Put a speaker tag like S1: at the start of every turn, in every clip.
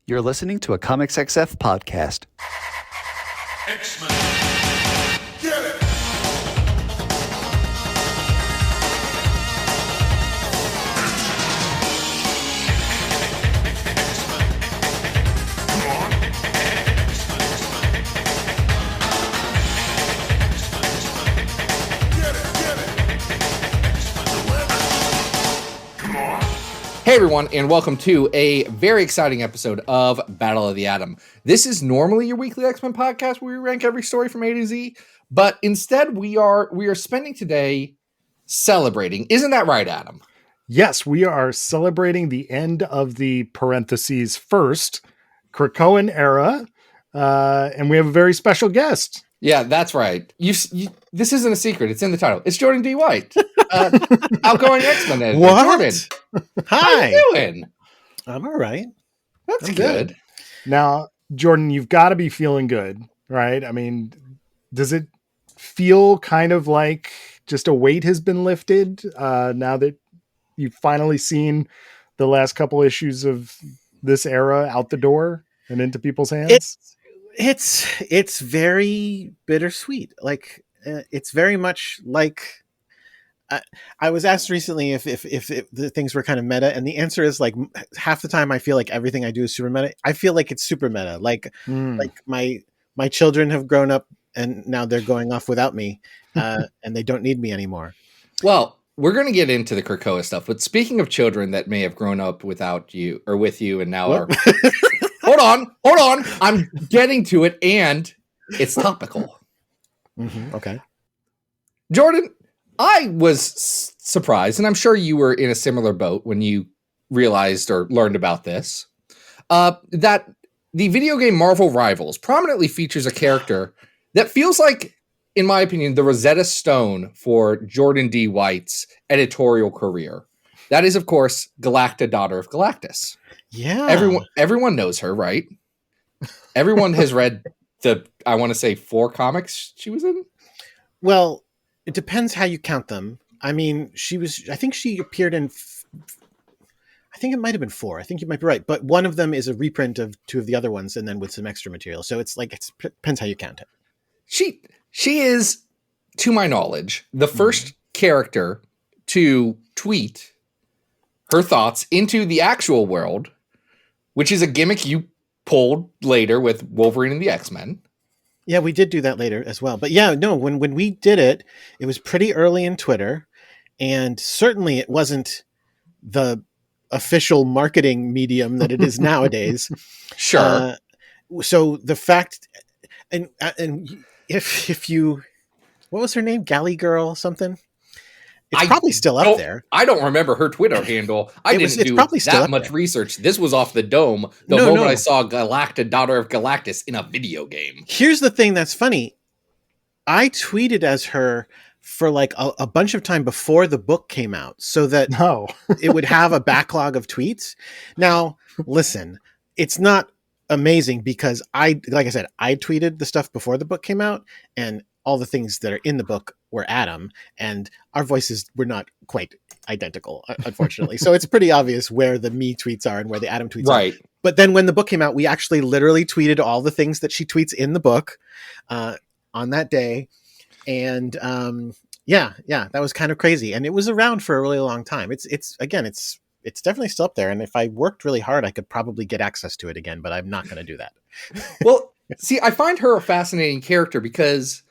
S1: You're listening to a Comics XF podcast.
S2: X-Men. Get it!
S3: Hey everyone, and welcome to a very exciting episode of Battle of the Atom. This is normally your weekly X-Men podcast where we rank every story from A to Z, but instead we are spending today celebrating. Isn't that right, Adam?
S4: Yes, we are celebrating the end of the parentheses First Krakoan Era, and we have a very special guest.
S3: Yeah, that's right. This isn't a secret. It's in the title. It's Jordan D. White, Outgoing X-Men editor.
S5: What?
S3: Jordan,
S5: Hi.
S3: how you doing?
S5: I'm all right.
S3: That's
S5: I'm
S3: good.
S4: Now, Jordan, you've got to be feeling good, right? I mean, does it feel kind of like just a weight has been lifted now that you've finally seen the last couple issues of this era out the door and into people's hands?
S5: It's very bittersweet. Like it's very much like I was asked recently if the things were kind of meta, and the answer is like half the time I feel like everything I do is super meta. I feel like it's super meta. Like my children have grown up and now they're going off without me, and they don't need me anymore.
S3: Well, we're going to get into the Krakoa stuff, but speaking of children that may have grown up without you or with you and now are... Hold on. I'm getting to it, and it's topical.
S5: Mm-hmm. Okay.
S3: Jordan, I was surprised, and I'm sure you were in a similar boat when you realized or learned about this, that the video game Marvel Rivals prominently features a character that feels like, in my opinion, the Rosetta Stone for Jordan D. White's editorial career. That is, of course, Galacta, daughter of Galactus.
S5: Yeah.
S3: Everyone knows her, right? Everyone has read I want to say 4 comics she was in.
S5: Well, it depends how you count them. I mean, I think she appeared in, I think it might have been 4. I think you might be right. But one of them is a reprint of 2 of the other ones and then with some extra material. So it's like, it depends how you count it.
S3: She is, to my knowledge, the first character to tweet her thoughts into the actual world, which is a gimmick you pulled later with Wolverine and the X-Men.
S5: Yeah, we did do that later as well. But yeah, no, when we did it, it was pretty early in Twitter, and certainly it wasn't the official marketing medium that it is nowadays.
S3: Sure.
S5: So the fact, and if you, what was her name? Galley Girl something? It's probably still up there.
S3: I don't remember her Twitter handle. I didn't do that much research. This was off the dome the moment I saw Galacta, daughter of Galactus in a video game.
S5: Here's the thing that's funny. I tweeted as her for like a bunch of time before the book came out so that it would have a backlog of tweets. Now, listen, it's not amazing because like I said, I tweeted the stuff before the book came out, and all the things that are in the book were Adam, and our voices were not quite identical, unfortunately. So it's pretty obvious where the me tweets are and where the Adam tweets are. But then when the book came out, we actually literally tweeted all the things that she tweets in the book on that day. And yeah, that was kind of crazy. And it was around for a really long time. It's definitely still up there. And if I worked really hard, I could probably get access to it again, but I'm not going to do that.
S3: Well, see, I find her a fascinating character because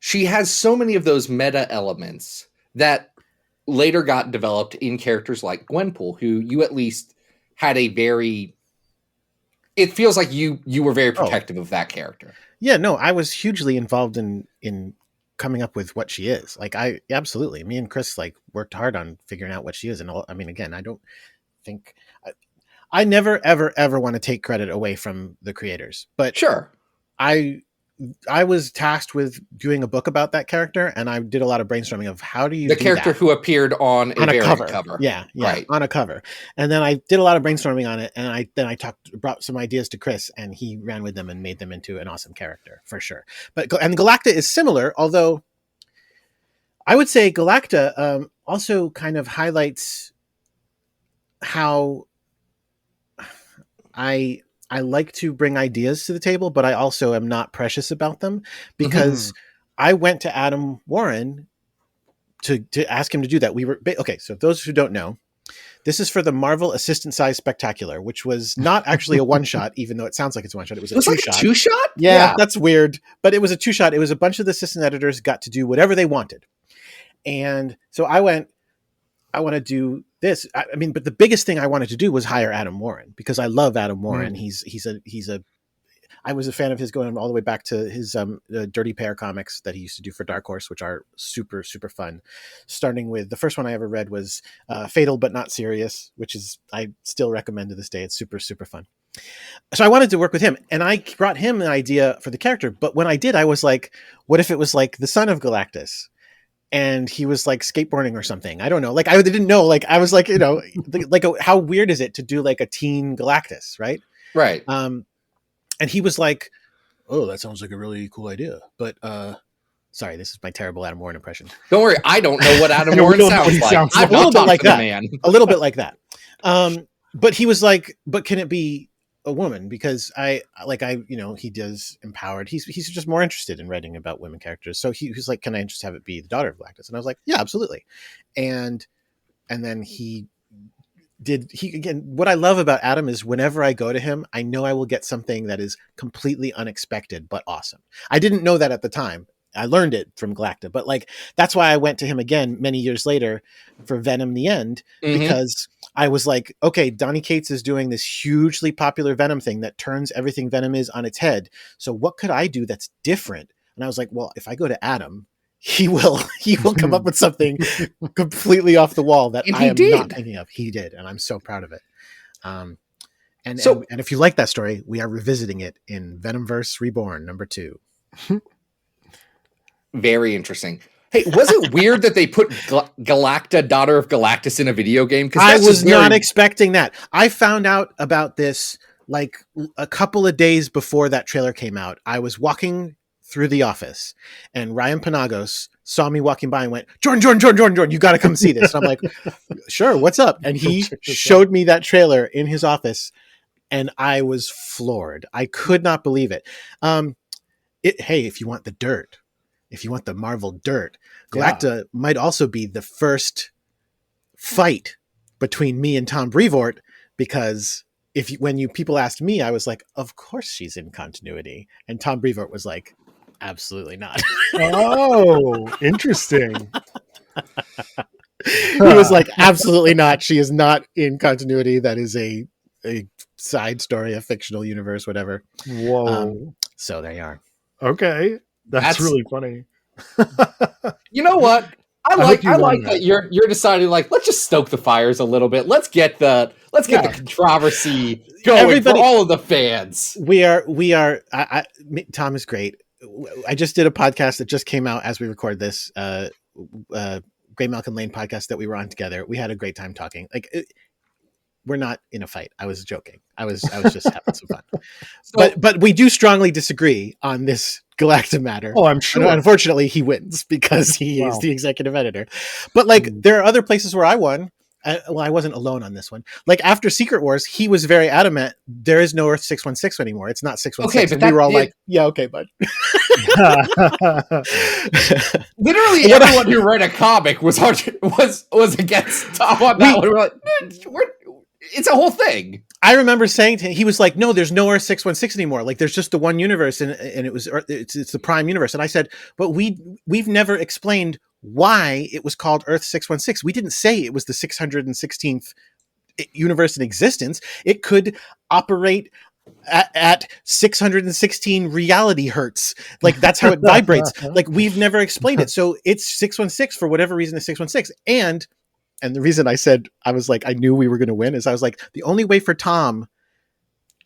S3: she has so many of those meta elements that later got developed in characters like Gwenpool, who you at least had it feels like you were very protective of that character.
S5: Yeah, no, I was hugely involved in coming up with what she is. Like absolutely. Me and Chris like worked hard on figuring out what she is. And I mean, again, I don't think I never, ever, ever want to take credit away from the creators, but
S3: sure.
S5: I was tasked with doing a book about that character, and I did a lot of brainstorming of how do you
S3: the character who appeared on a
S5: cover. Yeah, right. On a cover. And then I did a lot of brainstorming on it, and I brought some ideas to Chris, and he ran with them and made them into an awesome character for sure. And Galacta is similar, although I would say Galacta also kind of highlights how I I like to bring ideas to the table, but I also am not precious about them, because I went to Adam Warren to ask him to do that. We were okay. So those who don't know, this is for the Marvel Assistant Size Spectacular, which was not actually a one shot, even though it sounds like it's a one shot. It was a two shot.
S3: Like a 2-shot?
S5: Yeah, that's weird. But it was a 2-shot. It was a bunch of the assistant editors got to do whatever they wanted. And so I went, I want to do this. I mean, but the biggest thing I wanted to do was hire Adam Warren, because I love Adam Warren. I was a fan of his going all the way back to his Dirty Pair comics that he used to do for Dark Horse, which are super, super fun. Starting with the first one I ever read was Fatal But Not Serious, which is, I still recommend to this day. It's super, super fun. So I wanted to work with him, and I brought him an idea for the character. But when I did, I was like, what if it was like the son of Galactus? And he was like skateboarding or something. I don't know. Like, I didn't know. Like, I was like, how weird is it to do like a teen Galactus, right?
S3: Right.
S5: And he was like, oh, that sounds like a really cool idea. But sorry, this is my terrible Adam Warren impression.
S3: Don't worry, I don't know what Adam Warren sounds like.
S5: A little bit like that. Man. A little bit like that. But he was like, but can it be a woman? Because he does empowered. He's just more interested in writing about women characters. So he was like, can I just have it be the daughter of Galactus? And I was like, yeah, absolutely. And then again, what I love about Adam is whenever I go to him, I know I will get something that is completely unexpected, but awesome. I didn't know that at the time. I learned it from Galacta, but like, that's why I went to him again many years later for Venom: The End, because I was like, okay, Donny Cates is doing this hugely popular Venom thing that turns everything Venom is on its head. So what could I do that's different? And I was like, well, if I go to Adam, he will come up with something completely off the wall that I am not thinking of. He did, and I'm so proud of it. And if you like that story, we are revisiting it in Venomverse Reborn #2.
S3: Very interesting. Hey, was it weird that they put Galacta, daughter of Galactus, in a video game?
S5: I was not expecting that. I found out about this like a couple of days before that trailer came out. I was walking through the office, and Ryan Panagos saw me walking by and went, Jordan, you got to come see this. And I'm like, sure, what's up? And he showed me that trailer in his office, and I was floored. I could not believe it. Hey, if you want the dirt, if you want the Marvel dirt, Galacta might also be the first fight between me and Tom Brevoort, because when people asked me, I was like, of course she's in continuity. And Tom Brevoort was like, absolutely not.
S4: Oh, interesting.
S5: He was like, absolutely not. She is not in continuity. That is a side story, a fictional universe, whatever.
S4: Whoa.
S5: So there you are.
S4: Okay. That's really funny.
S3: You know what? I like that you're deciding, like, let's just stoke the fires a little bit. Let's get the controversy going for all of the fans.
S5: We are. Tom is great. I just did a podcast that just came out as we record this. Gray Malcolm Lane podcast that we were on together. We had a great time talking. We're not in a fight. I was joking. I was just having some fun. But we do strongly disagree on this Galacta matter.
S4: Oh, I'm sure.
S5: And unfortunately, he wins because he is the executive editor. But there are other places where I won. I wasn't alone on this one. Like after Secret Wars, he was very adamant. There is no Earth 616 anymore. It's not 616. Okay, but we were all like, yeah, okay, bud.
S3: Literally everyone who read a comic was against Tom on that one. We're like, it's a whole thing.
S5: I remember saying to him, he was like, no, there's no Earth 616 anymore. Like there's just the one universe, and it's the Prime universe. And I said, but we've never explained why it was called Earth 616. We didn't say it was the 616th universe in existence. It could operate at 616 reality hertz. Like that's how it vibrates. Like we've never explained it. So it's 616 for whatever reason. It's 616. And the reason I said, I was like, I knew we were going to win is I was like, the only way for Tom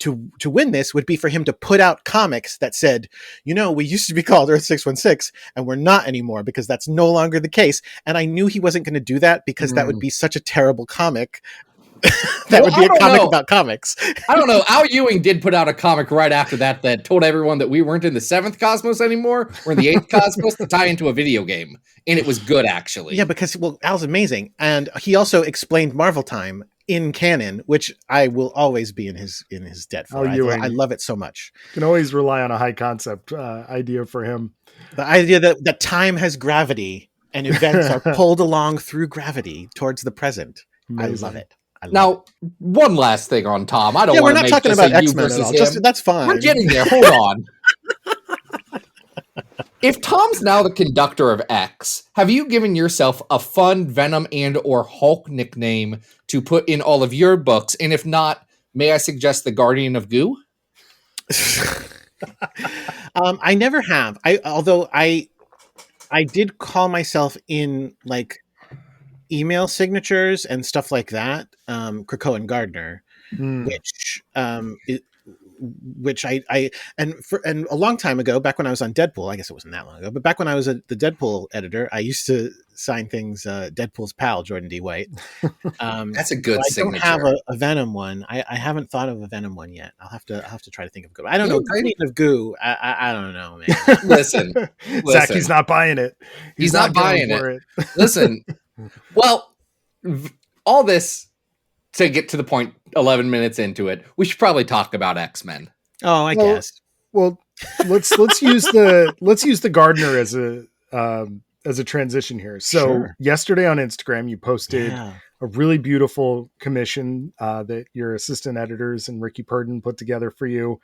S5: to win this would be for him to put out comics that said, we used to be called Earth 616 and we're not anymore because that's no longer the case. And I knew he wasn't going to do that because that would be such a terrible comic. That would be a comic about comics.
S3: I don't know. Al Ewing did put out a comic right after that told everyone that we weren't in the 7th cosmos anymore. We're in the 8th cosmos to tie into a video game. And it was good, actually.
S5: Yeah, because, Al's amazing. And he also explained Marvel Time in canon, which I will always be in his debt for. I love it so much.
S4: Can always rely on a high concept idea for him.
S5: The idea that time has gravity and events are pulled along through gravity towards the present. Amazing. I love it.
S3: Now, one last thing on Tom. I don't want to make
S5: talking about X-Men at all. That's fine.
S3: We're getting there. Hold on. If Tom's now the conductor of X, have you given yourself a fun Venom and or Hulk nickname to put in all of your books? And if not, may I suggest the Guardian of Goo?
S5: I never have. Although I did call myself in like email signatures and stuff like that, Krakoan Gardener, which I and a long time ago, back when I was on Deadpool, I guess it wasn't that long ago, but back when I was the Deadpool editor, I used to sign things Deadpool's pal, Jordan D. White.
S3: That's a good signature.
S5: I don't have a Venom one. I haven't thought of a Venom one yet. I'll have to try to think of a good one. I don't know. Guardian of Goo. I don't know, man.
S3: Listen.
S4: Zach, he's not buying it.
S3: He's not buying it. Listen. Well, all this to get to the point 11 minutes into it, we should probably talk about X-Men.
S5: Oh, I guess.
S4: Well, let's use the Gardener as a transition here. So yesterday on Instagram, you posted a really beautiful commission that your assistant editors and Ricky Purdon put together for you.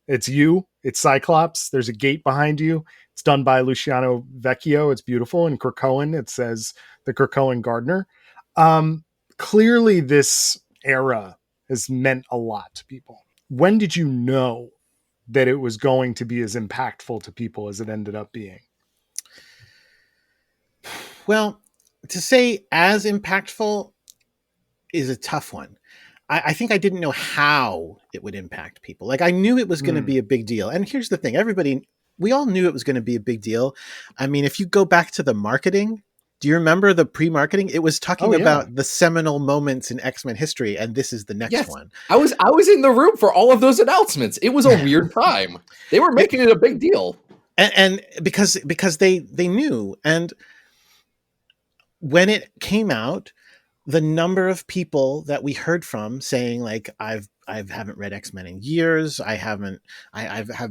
S4: It's Cyclops. There's a gate behind you. It's done by Luciano Vecchio. It's beautiful. In Krakoan, it says the Krakoan Gardener. Clearly this era has meant a lot to people. When did you know that it was going to be as impactful to people as it ended up being?
S5: Well, to say as impactful is a tough one. I think I didn't know how it would impact people. Like I knew it was going to be a big deal. And here's the thing, we all knew it was going to be a big deal. I mean, if you go back to the marketing, do you remember the pre-marketing? It was talking about the seminal moments in X-Men history, and this is the next one.
S3: I was in the room for all of those announcements. It was a weird time. They were making it a big deal,
S5: and because they knew. And when it came out, the number of people that we heard from saying like, I haven't read X-Men in years. I have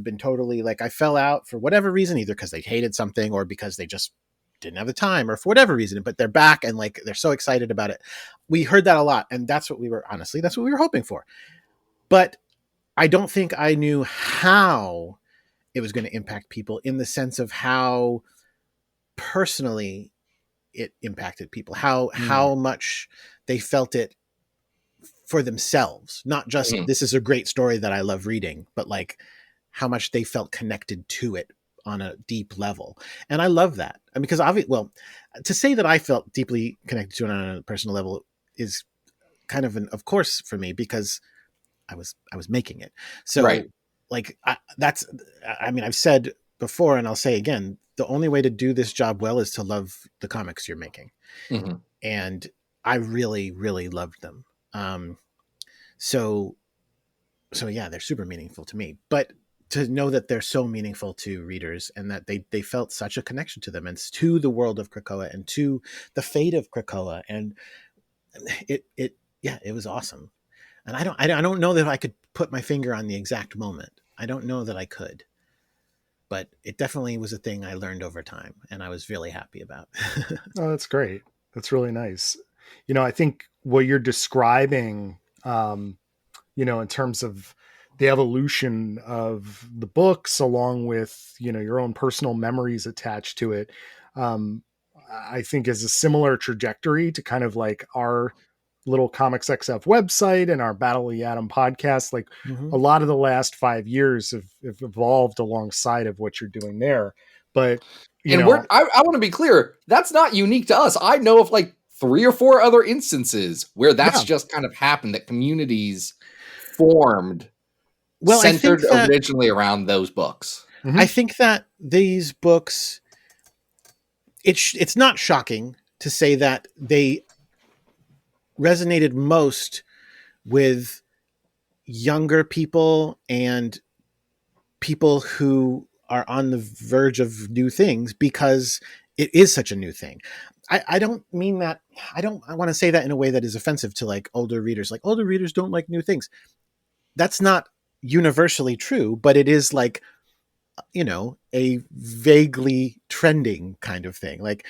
S5: been totally like, I fell out for whatever reason, either because they hated something or because they just didn't have the time or for whatever reason, but they're back and like, they're so excited about it. We heard that a lot. And that's what we were hoping for. But I don't think I knew how it was going to impact people in the sense of how personally it impacted people, how much they felt it for themselves, not just this is a great story that I love reading, but like how much they felt connected to it on a deep level. And I love that. I mean, because to say that I felt deeply connected to it on a personal level is kind of of course for me, because I was making it. So like I've said before, and I'll say again, the only way to do this job well is to love the comics you're making. Mm-hmm. And I really, really loved them. So yeah, they're super meaningful to me, but to know that they're so meaningful to readers and that they felt such a connection to them and to the world of Krakoa and to the fate of Krakoa. And it was awesome. And I don't know that I could put my finger on the exact moment. I don't know that I could, but it definitely was a thing I learned over time and I was really happy about.
S4: Oh, that's great. That's really nice. I think what you're describing, in terms of the evolution of the books, along with, your own personal memories attached to it, I think is a similar trajectory to kind of like our little Comics XF website and our Battle of the Atom podcast. Like a lot of the last 5 years have evolved alongside of what you're doing there. But, I
S3: want to be clear. That's not unique to us. I know of like 3 or 4 other instances where that's just kind of happened, that communities formed centered originally around those books.
S5: Mm-hmm. I think that these books, it's not shocking to say that they resonated most with younger people and people who are on the verge of new things because it is such a new thing. I don't mean that. I want to say that in a way that is offensive to like older readers. Like older readers don't like new things. That's not universally true, but it is like, a vaguely trending kind of thing. Like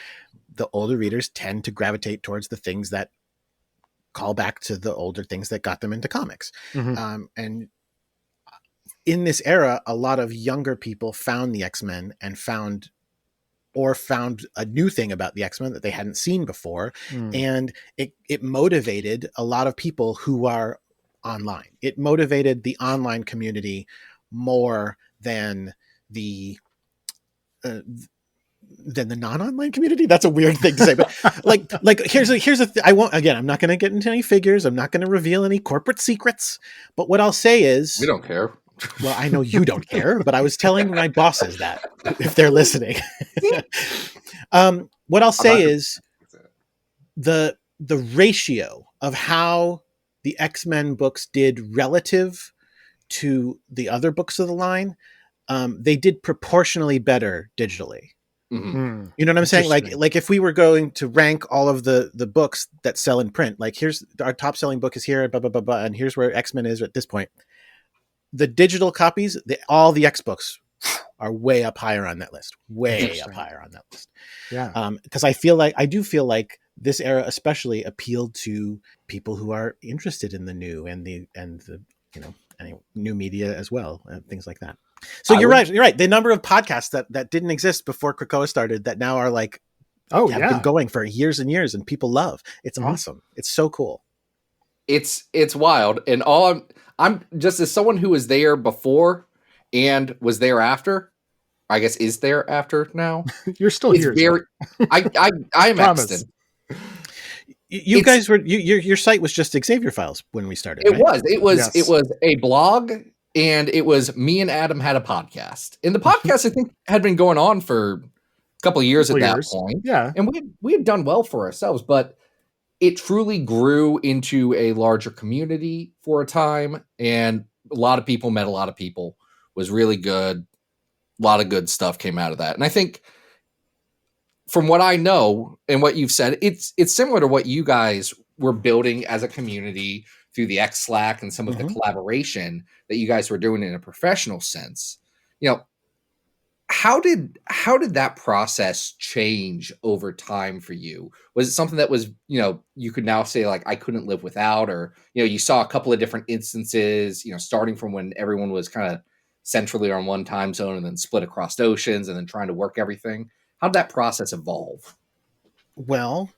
S5: the older readers tend to gravitate towards the things that call back to the older things that got them into comics.
S4: Mm-hmm.
S5: And in this era, a lot of younger people found the X-Men and found a new thing about the X-Men that they hadn't seen before. And it motivated a lot of people who are online. It motivated the online community more than the non-online community. That's a weird thing to say, but like here's I won't, again, I'm not going to get into any figures. I'm not going to reveal any corporate secrets, but what I'll say is,
S3: We don't care.
S5: well, I know you don't care, but I was telling my bosses that if they're listening. What I'll say is the ratio of how the X-Men books did relative to the other books of the line, they did proportionally better digitally.
S3: Mm-hmm.
S5: You know what I'm saying? Like if we were going to rank all of the books that sell in print, like here's our top selling book is here, blah, blah, blah, blah, and here's where X-Men is at this point. The digital copies, all the X books are way up higher on that list. Way up higher on that list.
S4: Yeah.
S5: Because I do feel like this era especially appealed to people who are interested in the new and the any new media as well, and things like that. So you're right. The number of podcasts that didn't exist before Krakoa started that now are like, been going for years and years and people love. It's awesome. It's so cool.
S3: It's wild. And I'm just, as someone who was there before and was there after, I guess is there after now.
S4: You're still here.
S3: I am Exton.
S5: You guys were your site was just Xavier Files when we started.
S3: It was a blog, and it was me and Adam had a podcast. And the podcast I think had been going on for a couple of years at that point.
S4: Yeah.
S3: And we had done well for ourselves, but it truly grew into a larger community for a time, and a lot of people met a lot of people. Was really good. A lot of good stuff came out of that. And I think from what I know and what you've said, it's similar to what you guys were building as a community through the X Slack and some of the collaboration that you guys were doing in a professional sense. How did that process change over time for you? Was it something that was, you could now say like, I couldn't live without, or, you saw a couple of different instances, starting from when everyone was kind of centrally on one time zone and then split across oceans and then trying to work everything? How did that process evolve?
S5: Well,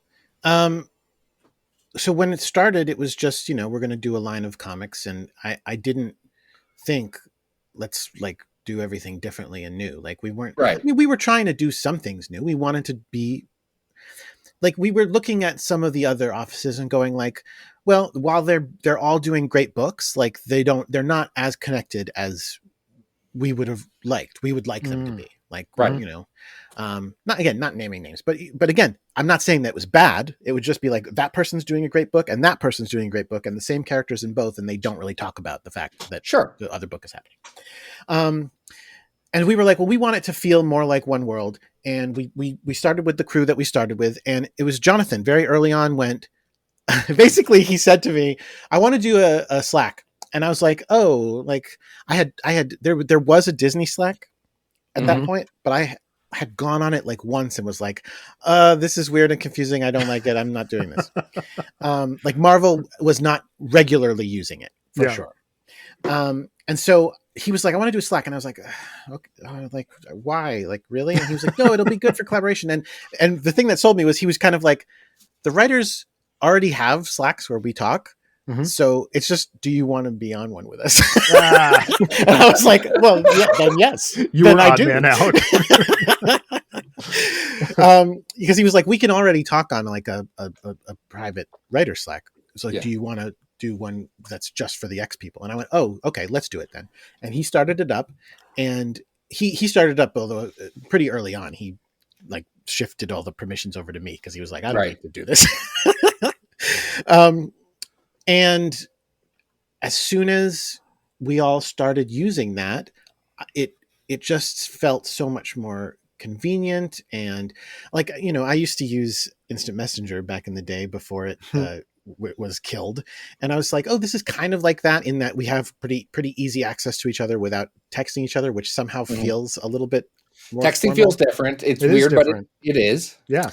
S5: so when it started, it was just, we're going to do a line of comics, and I didn't think let's like do everything differently and new. Like we weren't,
S3: right.
S5: I mean, we were trying to do some things new. We wanted to be like, we were looking at some of the other offices and going like, well, while they're all doing great books, like they're not as connected as we would have liked. We would like them to be like,
S3: right.
S5: Not naming names, but again, I'm not saying that was bad. It would just be like that person's doing a great book and that person's doing a great book and the same characters in both. And they don't really talk about the fact that the other book is happening. And we were like, well, we want it to feel more like One World. And we started with the crew that we started with. And it was Jonathan very early on basically he said to me, I want to do a Slack. And I was like, oh, like there was a Disney Slack at that point, but I had gone on it like once and was like, this is weird and confusing. I don't like it. I'm not doing this. Like Marvel was not regularly using it for sure. And so he was like, I want to do a Slack. And I was like, okay, like, why? Like, really? And he was like, no, it'll be good for collaboration. And the thing that sold me was he was kind of like, the writers already have Slacks where we talk. So it's just, do you want to be on one with us? And I was like, well, yeah, then yes.
S4: You
S5: then
S4: were
S5: I
S4: odd
S5: do.
S4: man out.
S5: Because he was like, we can already talk on like a private writer Slack. So like, do you want to do one that's just for the X people? And I went, oh, okay, let's do it then. And he started it up, and he started up, although pretty early on, he like shifted all the permissions over to me because he was like, I don't need to do this. And as soon as we all started using that, it just felt so much more convenient. And like, I used to use Instant Messenger back in the day before it was killed. And I was like, oh, this is kind of like that in that we have pretty easy access to each other without texting each other, which somehow feels a little bit more
S3: texting
S5: formal.
S3: feels different. It's weird, but it is.
S4: Yeah.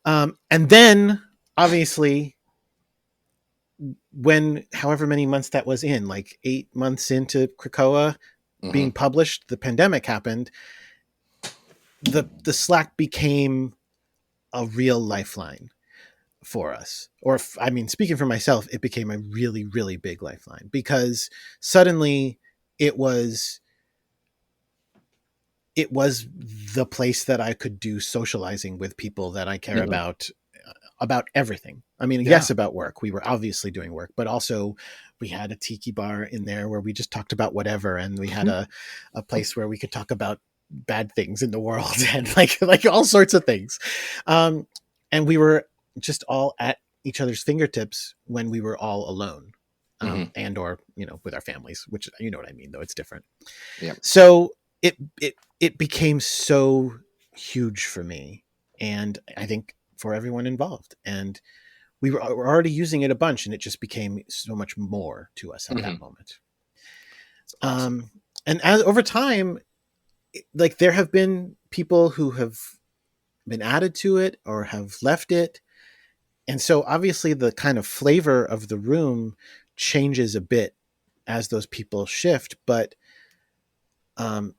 S5: And then obviously when however many months that was in, like 8 months into Krakoa being published, the pandemic happened. The Slack became a real lifeline for us. Or speaking for myself, it became a really, really big lifeline because suddenly it was the place that I could do socializing with people that I care about everything. Yes, about work. We were obviously doing work, but also we had a tiki bar in there where we just talked about whatever. And we had a place where we could talk about bad things in the world and like all sorts of things. And we were just all at each other's fingertips when we were all alone and or, with our families, which you know what I mean, though it's different.
S3: Yeah.
S5: So it became so huge for me. And I think for everyone involved, and we were already using it a bunch, and it just became so much more to us at that moment. Awesome. And as over time, like there have been people who have been added to it or have left it. And so obviously the kind of flavor of the room changes a bit as those people shift, but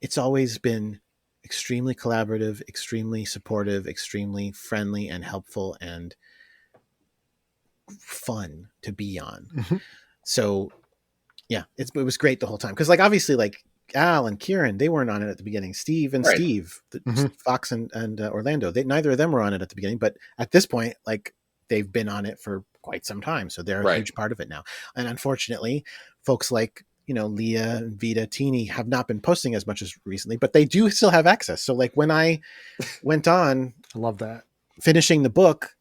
S5: it's always been extremely collaborative, extremely supportive, extremely friendly and helpful and fun to be on. So yeah, it was great the whole time. Cause like, obviously like Al and Kieran, they weren't on it at the beginning. Steve and Steve, Fox and Orlando, neither of them were on it at the beginning, but at this point, like they've been on it for quite some time. So they're a huge part of it now. And unfortunately, folks like, Leah, Vita, Teeny have not been posting as much as recently, but they do still have access. So like when I went on,
S4: I love that,
S5: finishing the book,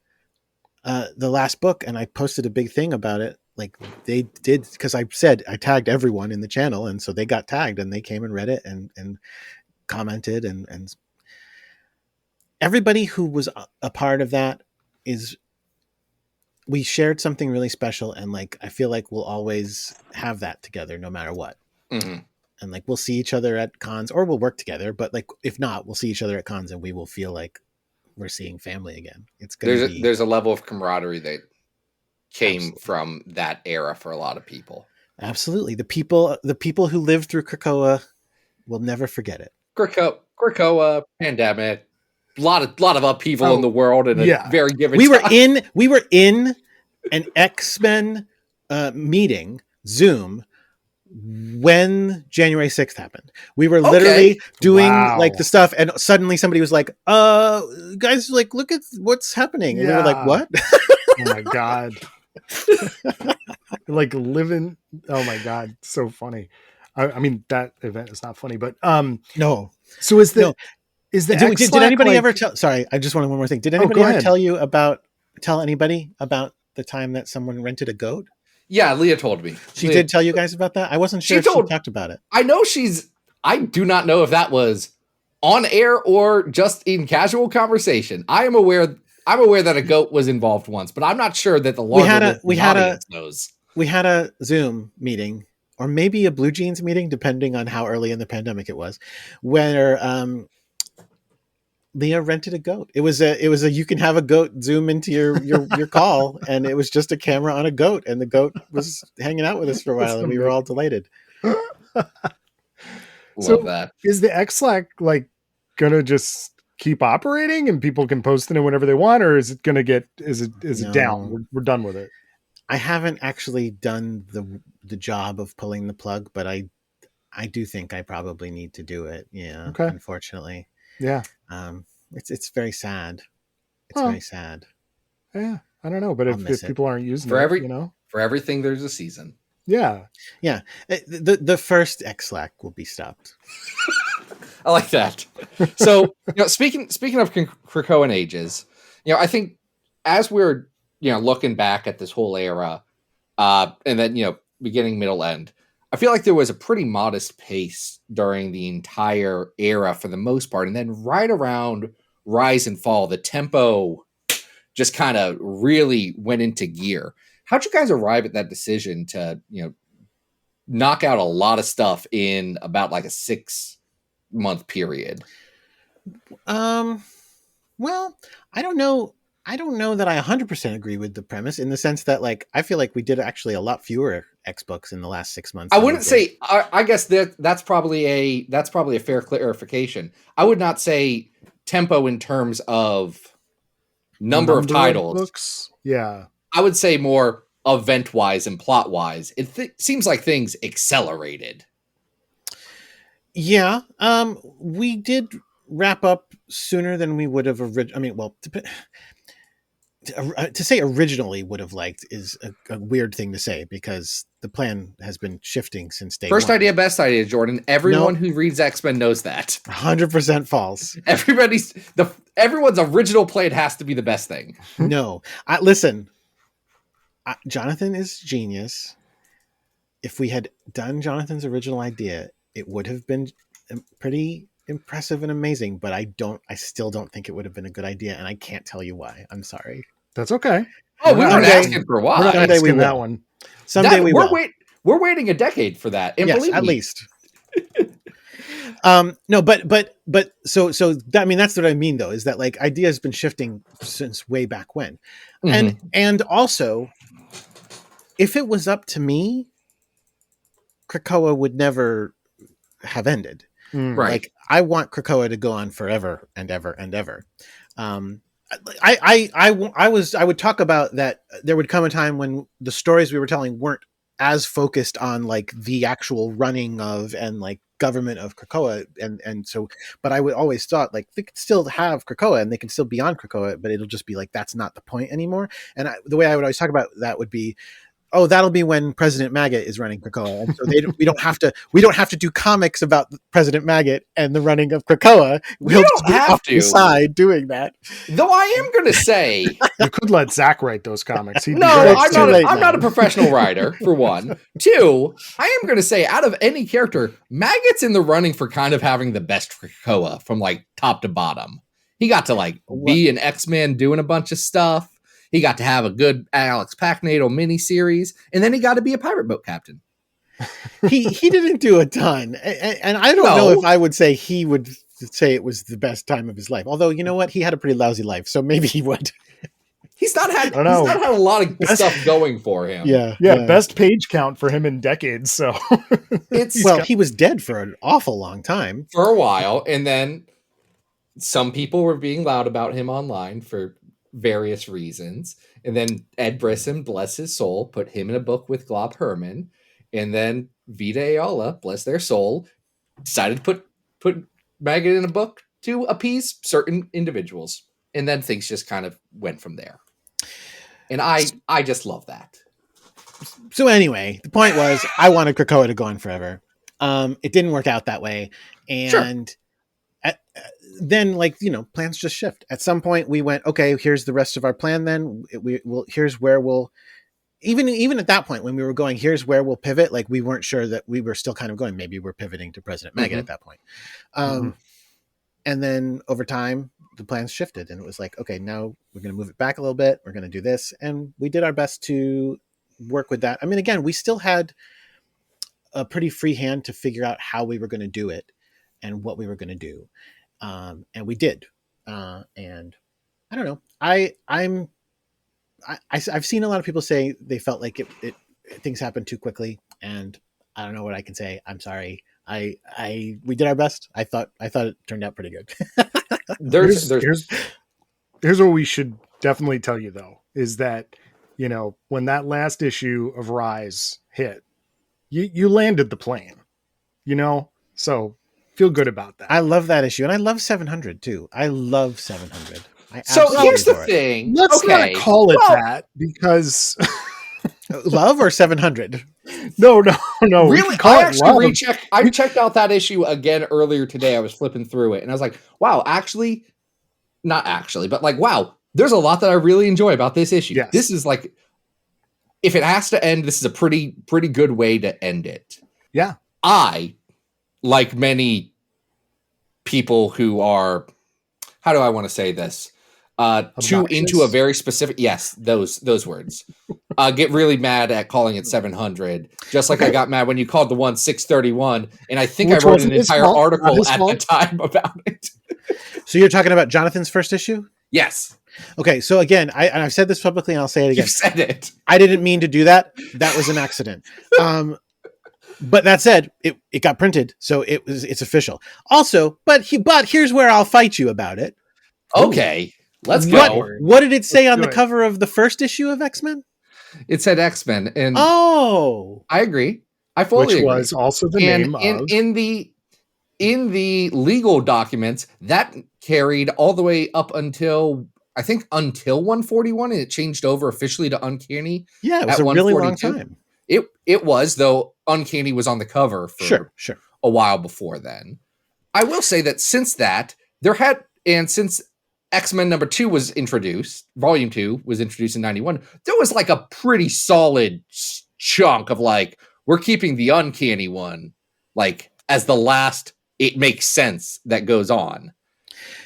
S5: the last book, and I posted a big thing about it. Like they did, because I said I tagged everyone in the channel, and so they got tagged and they came and read it and commented and everybody who was a part of that we shared something really special, and like I feel like we'll always have that together no matter what. And like we'll see each other at cons or we'll work together, but like if not, we'll see each other at cons and we will feel like we're seeing family again. It's gonna
S3: there's a level of camaraderie that came from that era for a lot of people.
S5: Absolutely. The people who lived through Krakoa will never forget it.
S3: Krakoa, pandemic, a lot of upheaval in the world in a very given time.
S5: We were in an X-Men meeting, Zoom, when January 6th happened. We were literally doing like the stuff, and suddenly somebody was like, guys, like, look at what's happening. And we were like, what?
S4: Oh my God. Like living. Oh my God. So funny. I mean, that event is not funny, but
S5: no.
S4: So is the
S5: did anybody ever tell? Sorry, I just wanted one more thing. Did anybody ever tell anybody about the time that someone rented a goat?
S3: Yeah, Leah told me.
S5: She did tell you guys about that? I wasn't sure if she talked about it.
S3: I do not know if that was on air or just in casual conversation. I'm aware that a goat was involved once, but I'm not sure that the larger audience knows.
S5: We had a Zoom meeting, or maybe a Blue Jeans meeting, depending on how early in the pandemic it was, where Leah rented a goat. It was a you can have a goat Zoom into your call, and it was just a camera on a goat, and the goat was hanging out with us for a while, and we were all delighted.
S3: Love that.
S4: Is the X-Slack like gonna just keep operating and people can post in it whenever they want, or is it gonna get is it down? We're done with it.
S5: I haven't actually done the job of pulling the plug, but I do think I probably need to do it. Yeah. Okay. Unfortunately.
S4: Yeah.
S5: It's very sad. It's very sad.
S4: Yeah. I don't know, but if people aren't using
S3: for everything, there's a season.
S4: Yeah.
S5: Yeah. The first X-Slack will be stopped.
S3: I like that. So, speaking of Krakoan ages, I think as we're, looking back at this whole era, and then, beginning, middle, end, I feel like there was a pretty modest pace during the entire era for the most part. And then right around Rise and Fall, the tempo just kind of really went into gear. How'd you guys arrive at that decision to, knock out a lot of stuff in about like a 6-month period?
S5: Well, I don't know. I don't know that I 100% agree with the premise in the sense that, like, I feel like we did actually a lot fewer X books in the last 6 months.
S3: I wouldn't say. I guess that's probably a fair clarification. I would not say tempo in terms of number of titles.
S4: Books. Yeah,
S3: I would say more event wise and plot wise. It seems like things accelerated.
S5: Yeah, we did wrap up sooner than we would have to say originally would have liked is a weird thing to say because the plan has been shifting since day
S3: First
S5: one.
S3: idea, best idea, Jordan. Everyone who reads X-Men knows that.
S5: 100% false.
S3: Everyone's original plan has to be the best thing.
S5: No, listen, Jonathan is genius. If we had done Jonathan's original idea, it would have been pretty impressive and amazing, but I still don't think it would have been a good idea, and I can't tell you why. I'm sorry.
S4: That's okay.
S3: Oh, we weren't asking for why.
S4: We're not asking that one.
S5: Someday we will.
S3: We're waiting a decade for that. And
S5: yes, at least. No, but so that, I mean, that's what I mean though, is that like idea has been shifting since way back when. Mm-hmm. And also, if it was up to me, Krakoa would never have ended.
S3: Right.
S5: Like, I want Krakoa to go on forever and ever and ever. I would talk about that. There would come a time when the stories we were telling weren't as focused on like the actual running of and like government of Krakoa. And so, but I would always thought like they could still have Krakoa and they can still be on Krakoa, but it'll just be like, that's not the point anymore. And the way I would always talk about that would be, oh, that'll be when President Maggot is running Krakoa. And so we don't have to do comics about President Maggot and the running of Krakoa. We'll just be off to the side doing that.
S3: Though I am going to say,
S4: you could let Zach write those comics.
S3: I'm not a professional writer, for one. Two, I am going to say, out of any character, Maggot's in the running for kind of having the best Krakoa from like top to bottom. He got to like be an X-Man doing a bunch of stuff. He got to have a good Alex Pac-NATO miniseries, and then he got to be a pirate boat captain.
S5: He didn't do a ton, and I don't know if I would say he would say it was the best time of his life. Although, you know what, he had a pretty lousy life, so maybe he would. He's not had
S3: a lot of stuff going for him.
S5: Yeah,
S4: best page count for him in decades. So
S5: he was dead for an awful long time,
S3: for a while, and then some people were being loud about him online for various reasons, and then Ed Brisson, bless his soul, put him in a book with Glob Herman, and then Vita Ayala, bless their soul, decided to put Maggot in a book to appease certain individuals, and then things just kind of went from there. And I just love that.
S5: So anyway, the point was I wanted Krakoa to go on forever. It didn't work out that way, and sure. Then, like, plans just shift. At some point, we went, okay, here's the rest of our plan. Then here's where we'll, even at that point when we were going, here's where we'll pivot. Like, we weren't sure that we were still kind of going. Maybe we're pivoting to President Maggot at that point. And then over time, the plans shifted, and it was like, okay, now we're going to move it back a little bit. We're going to do this, and we did our best to work with that. I mean, again, we still had a pretty free hand to figure out how we were going to do it and what we were going to do. And we did. And I don't know. I've seen a lot of people say they felt like things happened too quickly, and I don't know what I can say. I'm sorry. We did our best. I thought it turned out pretty good.
S4: Here's what we should definitely tell you though, is that, when that last issue of Rise hit, you landed the plane, so feel good about that.
S5: I love that issue, and I love 700 too. I love 700.
S3: So here's the thing.
S4: Let's not call it that, because
S5: love or 700.
S4: No.
S3: Really, I checked out that issue again earlier today. I was flipping through it, and I was like, wow, wow, there's a lot that I really enjoy about this issue.
S4: Yes.
S3: This is like, if it has to end, this is a pretty good way to end it.
S4: Yeah.
S3: I, like many people who are, how do I want to say this? Too into a very specific, yes, those words. Get really mad at calling it 700, just like I got mad when you called the one 631, and I think
S4: Which
S3: I wrote
S4: wasn't
S3: an
S4: his
S3: entire
S4: fault, not
S3: article
S4: his
S3: at
S4: fault.
S3: the time about it.
S5: So you're talking about Jonathan's first issue?
S3: Yes,
S5: Okay, so again, I've said this publicly, and I'll say it again.
S3: you said it.
S5: I didn't mean to do that. That was an accident. But that said, it got printed, so it's official. Also, but here's where I'll fight you about it.
S3: Okay, let's go.
S5: What did it say on the
S4: do it.
S5: cover of the first issue of X-Men?
S3: It said X-Men, and
S5: Oh,
S3: I agree. I fully
S4: Which
S3: agree.
S4: was also the name of...
S3: in the legal documents that carried all the way up until, I think, until 141, and it changed over officially to Uncanny.
S5: yeah, it was
S3: at
S5: a really long
S3: 142.
S5: time.
S3: It was, though Uncanny was on the cover for
S5: Sure.
S3: a while before then. I will say that since that, since X-Men number 2 was introduced, volume 2 was introduced in 91, there was like a pretty solid chunk of like, we're keeping the Uncanny one like as the last, it makes sense that goes on.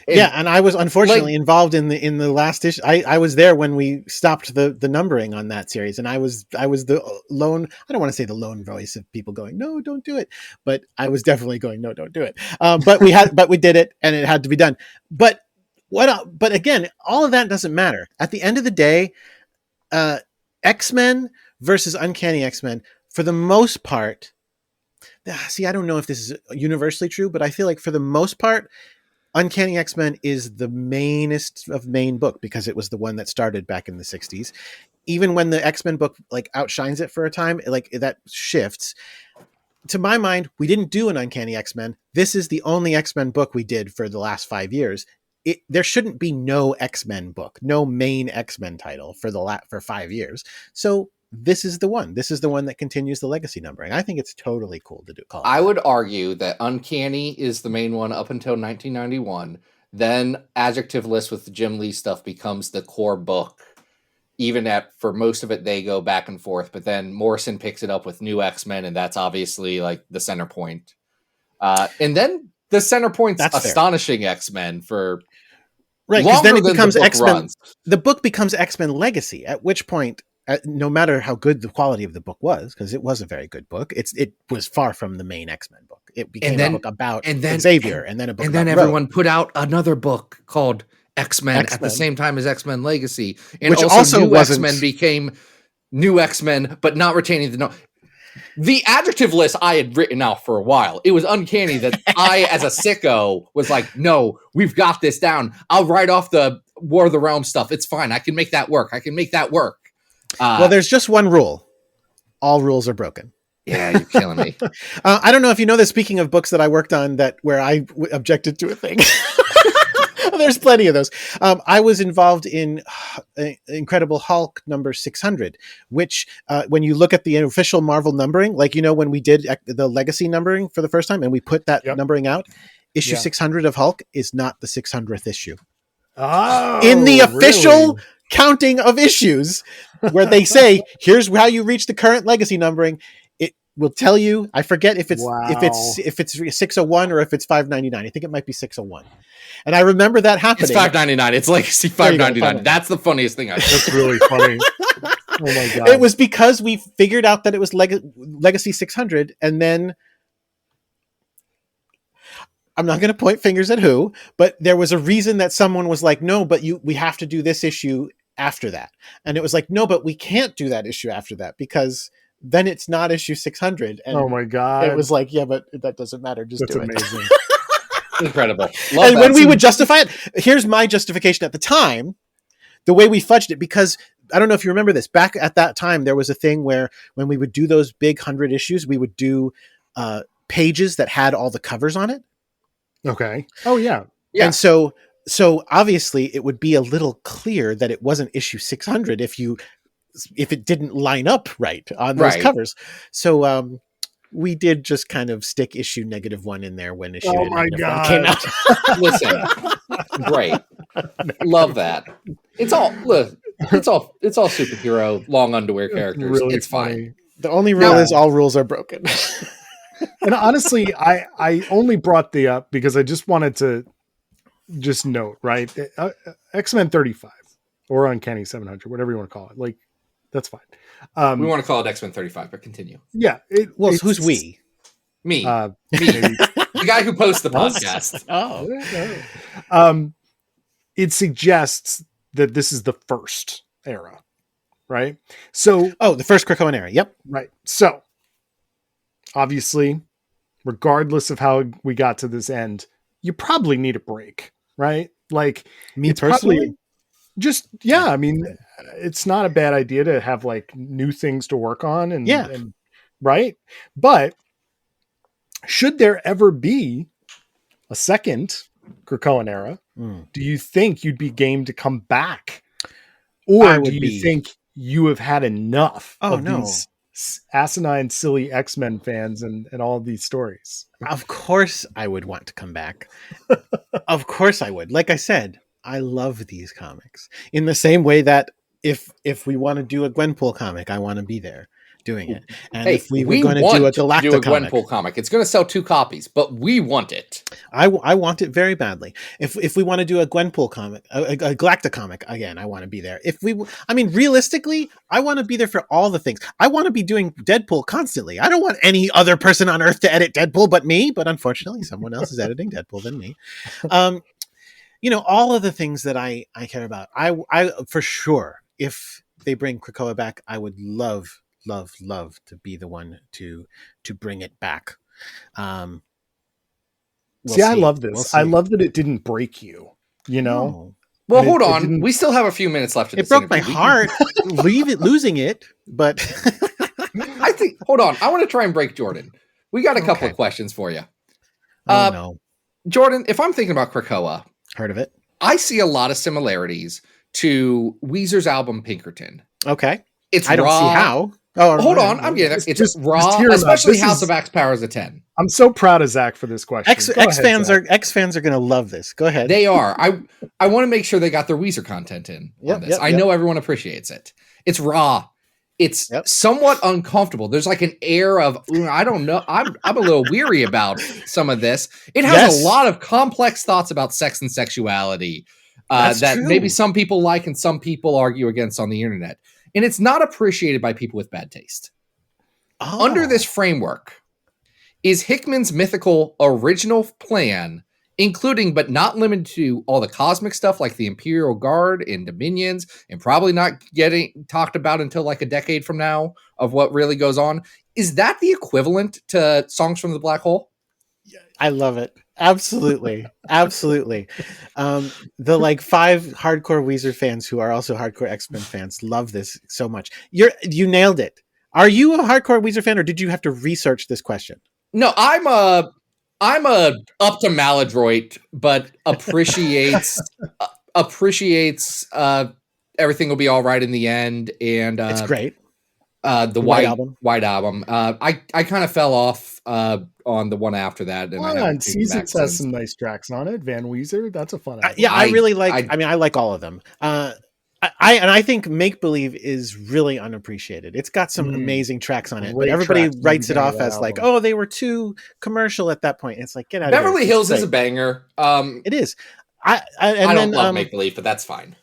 S5: And I was unfortunately involved in the last issue. I was there when we stopped the numbering on that series, and I was the lone. I don't want to say the lone voice of people going, "No, don't do it," but I was definitely going, "No, don't do it." But we did it, and it had to be done. But again, all of that doesn't matter. At the end of the day, X-Men versus Uncanny X-Men, for the most part. See, I don't know if this is universally true, but I feel like for the most part, Uncanny X-Men is the mainest of main book because it was the one that started back in the 60s. Even when the X-Men book like outshines it for a time, like that shifts. To my mind, we didn't do an Uncanny X-Men. This is the only X-Men book we did for the last 5 years. There shouldn't be no X-Men book, no main X-Men title for 5 years. So this is the one. This is the one that continues the legacy numbering. I think it's totally cool to do.
S3: I would argue that Uncanny is the main one up until 1991. Then Adjective List with the Jim Lee stuff becomes the core book. Even for most of it, they go back and forth. But then Morrison picks it up with New X-Men, and that's obviously like the center point. And then the center point's Astonishing X-Men for
S5: right, because then it becomes
S3: the
S5: X-Men.
S3: Runs.
S5: The book becomes X-Men Legacy. At which point, no matter how good the quality of the book was, because it was a very good book, it was far from the main X-Men book. It became a book about Xavier, and then a book.
S3: And
S5: about
S3: then everyone
S5: Rogue.
S3: put out another book called X-Men at the same time as X-Men Legacy, and
S5: which
S3: also New
S5: wasn't...
S3: X-Men became New X-Men, but not retaining the Adjective List I had written out for a while. It was uncanny that I, as a sicko, was like, no, we've got this down. I'll write off the War of the Realms stuff. It's fine. I can make that work.
S5: Well, there's just one rule. All rules are broken.
S3: Yeah, you're killing me.
S5: I don't know if you know this, speaking of books that I worked on where I objected to a thing. There's plenty of those. I was involved in Incredible Hulk number 600, which when you look at the official Marvel numbering, like, when we did the legacy numbering for the first time and we put that numbering out, issue 600 of Hulk is not the 600th issue.
S4: Oh,
S5: in the official
S4: really?
S5: Counting of issues where they say, here's how you reach the current legacy numbering. It will tell you, I forget if it's 601 or if it's 599. I think it might be 601. And I remember that happening.
S3: It's 599. It's legacy 599. That's the funniest thing I've heard.
S4: That's really funny. Oh my God.
S5: It was because we figured out that it was legacy 600, and then I'm not going to point fingers at who, but there was a reason that someone was like, no, but we have to do this issue after that. And it was like, no, but we can't do that issue after that because then it's not issue 600. And
S4: oh my God.
S5: It was like, yeah, but that doesn't matter. Just
S4: That's
S5: do
S4: amazing.
S5: it.
S3: Incredible.
S5: And when we would justify it, here's my justification at the time, the way we fudged it, because I don't know if you remember this, back at that time, there was a thing where when we would do those big 100 issues, we would do pages that had all the covers on it.
S4: Okay. Oh yeah.
S5: And so obviously it would be a little clear that it wasn't issue 600 if it didn't line up right on those covers. So we did just kind of stick issue -1 in there when issue -1 came out.
S3: Listen, great. Love that. It's all superhero long underwear characters.
S4: Really
S3: it's
S4: funny.
S3: fine.
S5: The only rule is all rules are broken.
S4: And honestly, I only brought the up because I just wanted to just note, right? X-Men 35 or Uncanny 700, whatever you want to call it. Like, that's fine.
S3: We want to call it X-Men 35, but continue.
S4: Yeah.
S5: Who's we?
S3: Me.
S4: Me.
S3: The guy who posts the podcast.
S4: It suggests that this is the first era, right? So,
S5: the first Krakoan era. Yep.
S4: right. So, obviously, regardless of how we got to this end, you probably need a break, right? Like,
S5: Me
S4: it's
S5: personally?
S4: I mean, it's not a bad idea to have like new things to work on and right. But should there ever be a second Krakoan era, do you think you'd be game to come back? Or do you think you have had enough of these asinine, silly X-Men fans and all of these stories?
S5: Of course I would want to come back. Of course I would. Like I said, I love these comics in the same way that if we want to do a Gwenpool comic, I want to be there doing it. And if we were going to do a Galacta comic,
S3: Gwenpool comic, it's going to sell 2 copies, but we want it.
S5: I want it very badly. If we want to do a Gwenpool comic, a Galacta comic, again, I want to be there. Realistically, I want to be there for all the things. I want to be doing Deadpool constantly. I don't want any other person on Earth to edit Deadpool but me. But unfortunately, someone else is editing Deadpool than me. All of the things that I care about. I for sure, if they bring Krakoa back, I would love to be the one to bring it back. I
S4: love this. I love that it didn't break you,
S5: No.
S3: Well, hold on. We still have a few minutes left.
S5: It broke my heart losing it, but
S3: I think, hold on. I want to try and break Jordan. We got a couple of questions for you.
S5: No.
S3: Jordan, if I'm thinking about Krakoa,
S5: Heard of it?
S3: I see a lot of similarities to Weezer's album Pinkerton.
S5: Okay.
S3: It's
S5: I don't
S3: raw.
S5: see how. Oh,
S3: Hold on. I'm getting it. It's
S4: just
S3: raw,
S4: hear
S3: especially
S4: this
S3: House
S4: is-
S3: of X Powers of 10.
S4: I'm so proud of Zach for this question.
S5: X fans are going to love this. Go ahead.
S3: They are. I want to make sure they got their Weezer content in on this. I know everyone appreciates it. It's raw. It's somewhat uncomfortable. There's like an air of, I don't know. I'm a little weary about some of this. It has a lot of complex thoughts about sex and sexuality that maybe some people like and some people argue against on the internet. And it's not appreciated by people with bad taste.
S5: Oh.
S3: Under this framework, is Hickman's mythical original plan, including but not limited to all the cosmic stuff like the Imperial Guard and Dominions, and probably not getting talked about until like a decade from now of what really goes on, is that the equivalent to Songs from the Black Hole?
S5: I love it. Absolutely. Absolutely. The like 5 hardcore Weezer fans who are also hardcore X-Men fans love this so much. You nailed it. Are you a hardcore Weezer fan, or did you have to research this question?
S3: No, I'm a up to maladroit, but appreciates everything will be all right in the end, and
S5: it's great.
S3: The White Album. I kind of fell off on the one after that, and
S4: Season has some nice tracks on it. Van Weezer, that's a fun album.
S5: I really like. I like all of them. I think Make Believe is really unappreciated. It's got some amazing tracks on it, but everybody writes it off as like, oh, they were too commercial at that point. It's like, get out of here.
S3: Beverly Hills is a banger.
S5: It is. I
S3: don't love Make Believe, but that's fine.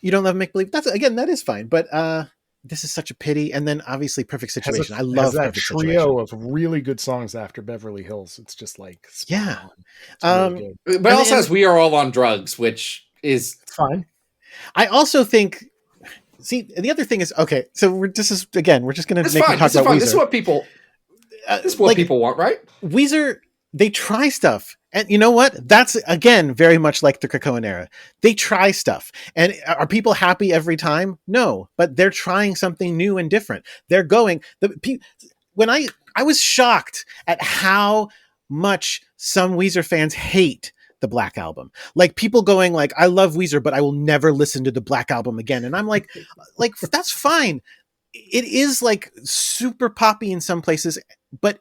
S5: You don't love Make Believe? That is fine. But this is such a pity. And then obviously Perfect Situation. I love that
S4: trio of really good songs after Beverly Hills. It's just like,
S5: yeah.
S3: Really but it also has We Are All on Drugs, which is
S4: fine.
S5: I also think, the other thing is, okay, so we're just going to make talk about Weezer.
S3: This is what people, people want, right?
S5: Weezer, they try stuff. And you know what? That's, again, very much like the Krakoan era. They try stuff. And are people happy every time? No. But they're trying something new and different. They're going... When I was shocked at how much some Weezer fans hate the Black Album. Like people going like, I love Weezer, but I will never listen to the Black Album again. And I'm like, that's fine. It is like super poppy in some places, but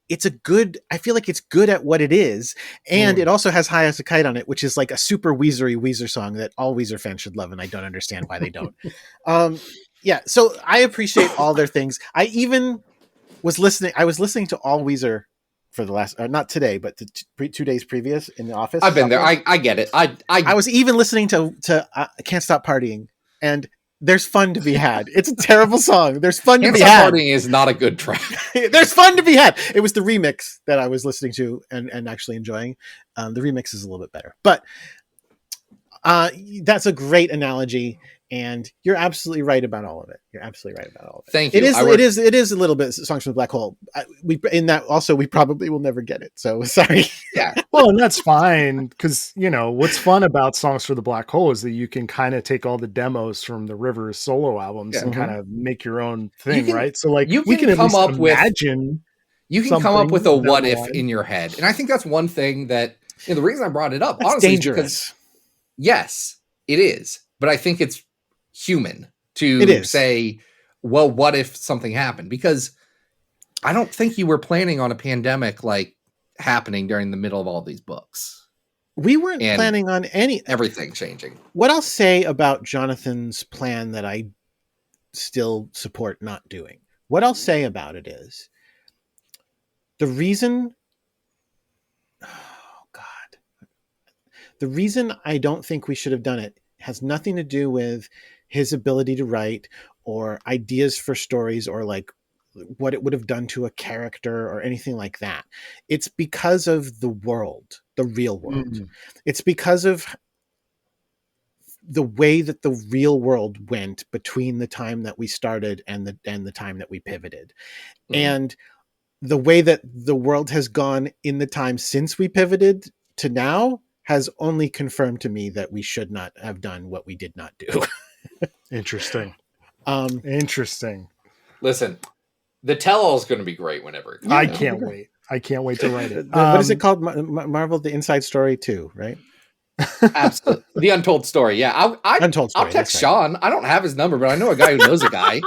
S5: it's a good, I feel like it's good at what it is. And it also has High as a Kite on it, which is like a super Weezery Weezer song that all Weezer fans should love. And I don't understand why they don't. So I appreciate all their things. I was listening to all Weezer for the last, not today, but 2 days previous in the office.
S3: I've been there. I get it.
S5: I was even listening to Can't Stop Partying, and there's fun to be had. It's a terrible song. There's fun to be had.
S3: Can't Stop Partying is not a good track.
S5: There's fun to be had. It was the remix that I was listening to and actually enjoying. The remix is a little bit better, but that's a great analogy. And you're absolutely right about all of it.
S3: Thank you.
S5: It is a little bit Songs from the Black Hole. We probably will never get it. So sorry.
S3: Yeah.
S4: Well, and that's fine because what's fun about Songs for the Black Hole is that you can kind of take all the demos from the Rivers solo albums and kind of make your own thing, right? So like
S3: you can come up with a what if in your head, and I think that's one thing that the reason I brought it up.
S5: That's
S3: honestly,
S5: dangerous.
S3: Is because, yes, it is, but I think it's human to say, well, what if something happened? Because I don't think you were planning on a pandemic like happening during the middle of all these books.
S5: We weren't planning on
S3: everything changing.
S5: What I'll say about Jonathan's plan that I still support not doing. What I'll say about it is the reason I don't think we should have done it has nothing to do with his ability to write or ideas for stories or like what it would have done to a character or anything like that. It's because of the world, the real world. Mm-hmm. It's because of the way that the real world went between the time that we started and the time that we pivoted. Mm-hmm. And the way that the world has gone in the time since we pivoted to now has only confirmed to me that we should not have done what we did not do.
S4: Interesting. Interesting.
S3: Listen, the tell-all is going to be great whenever it comes.
S4: I can't wait. I can't wait to write it.
S5: What is it called? Marvel: The Inside Story 2, right?
S3: Absolutely. The Untold Story. Yeah.
S5: Untold Story.
S3: I'll text Sean. I don't have his number, but I know a guy who knows a guy.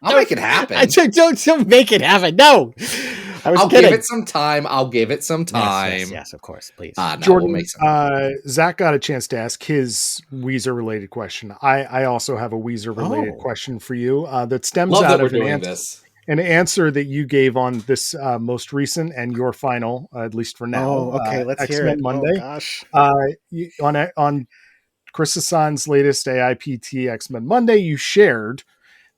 S3: I'll make it happen.
S5: Don't make it happen. No.
S3: I'll give it some time.
S5: Yes, of course, please.
S3: No,
S4: Jordan,
S3: we'll make
S4: Zach got a chance to ask his Weezer related question. I also have a Weezer related question for you that stems out of an answer that you gave on this most recent and your final, at least for now.
S5: Oh, okay, let's
S4: X-Men
S5: hear it.
S4: Monday.
S5: Oh, gosh.
S4: On Chris Hassan's latest AIPT X-Men Monday, you shared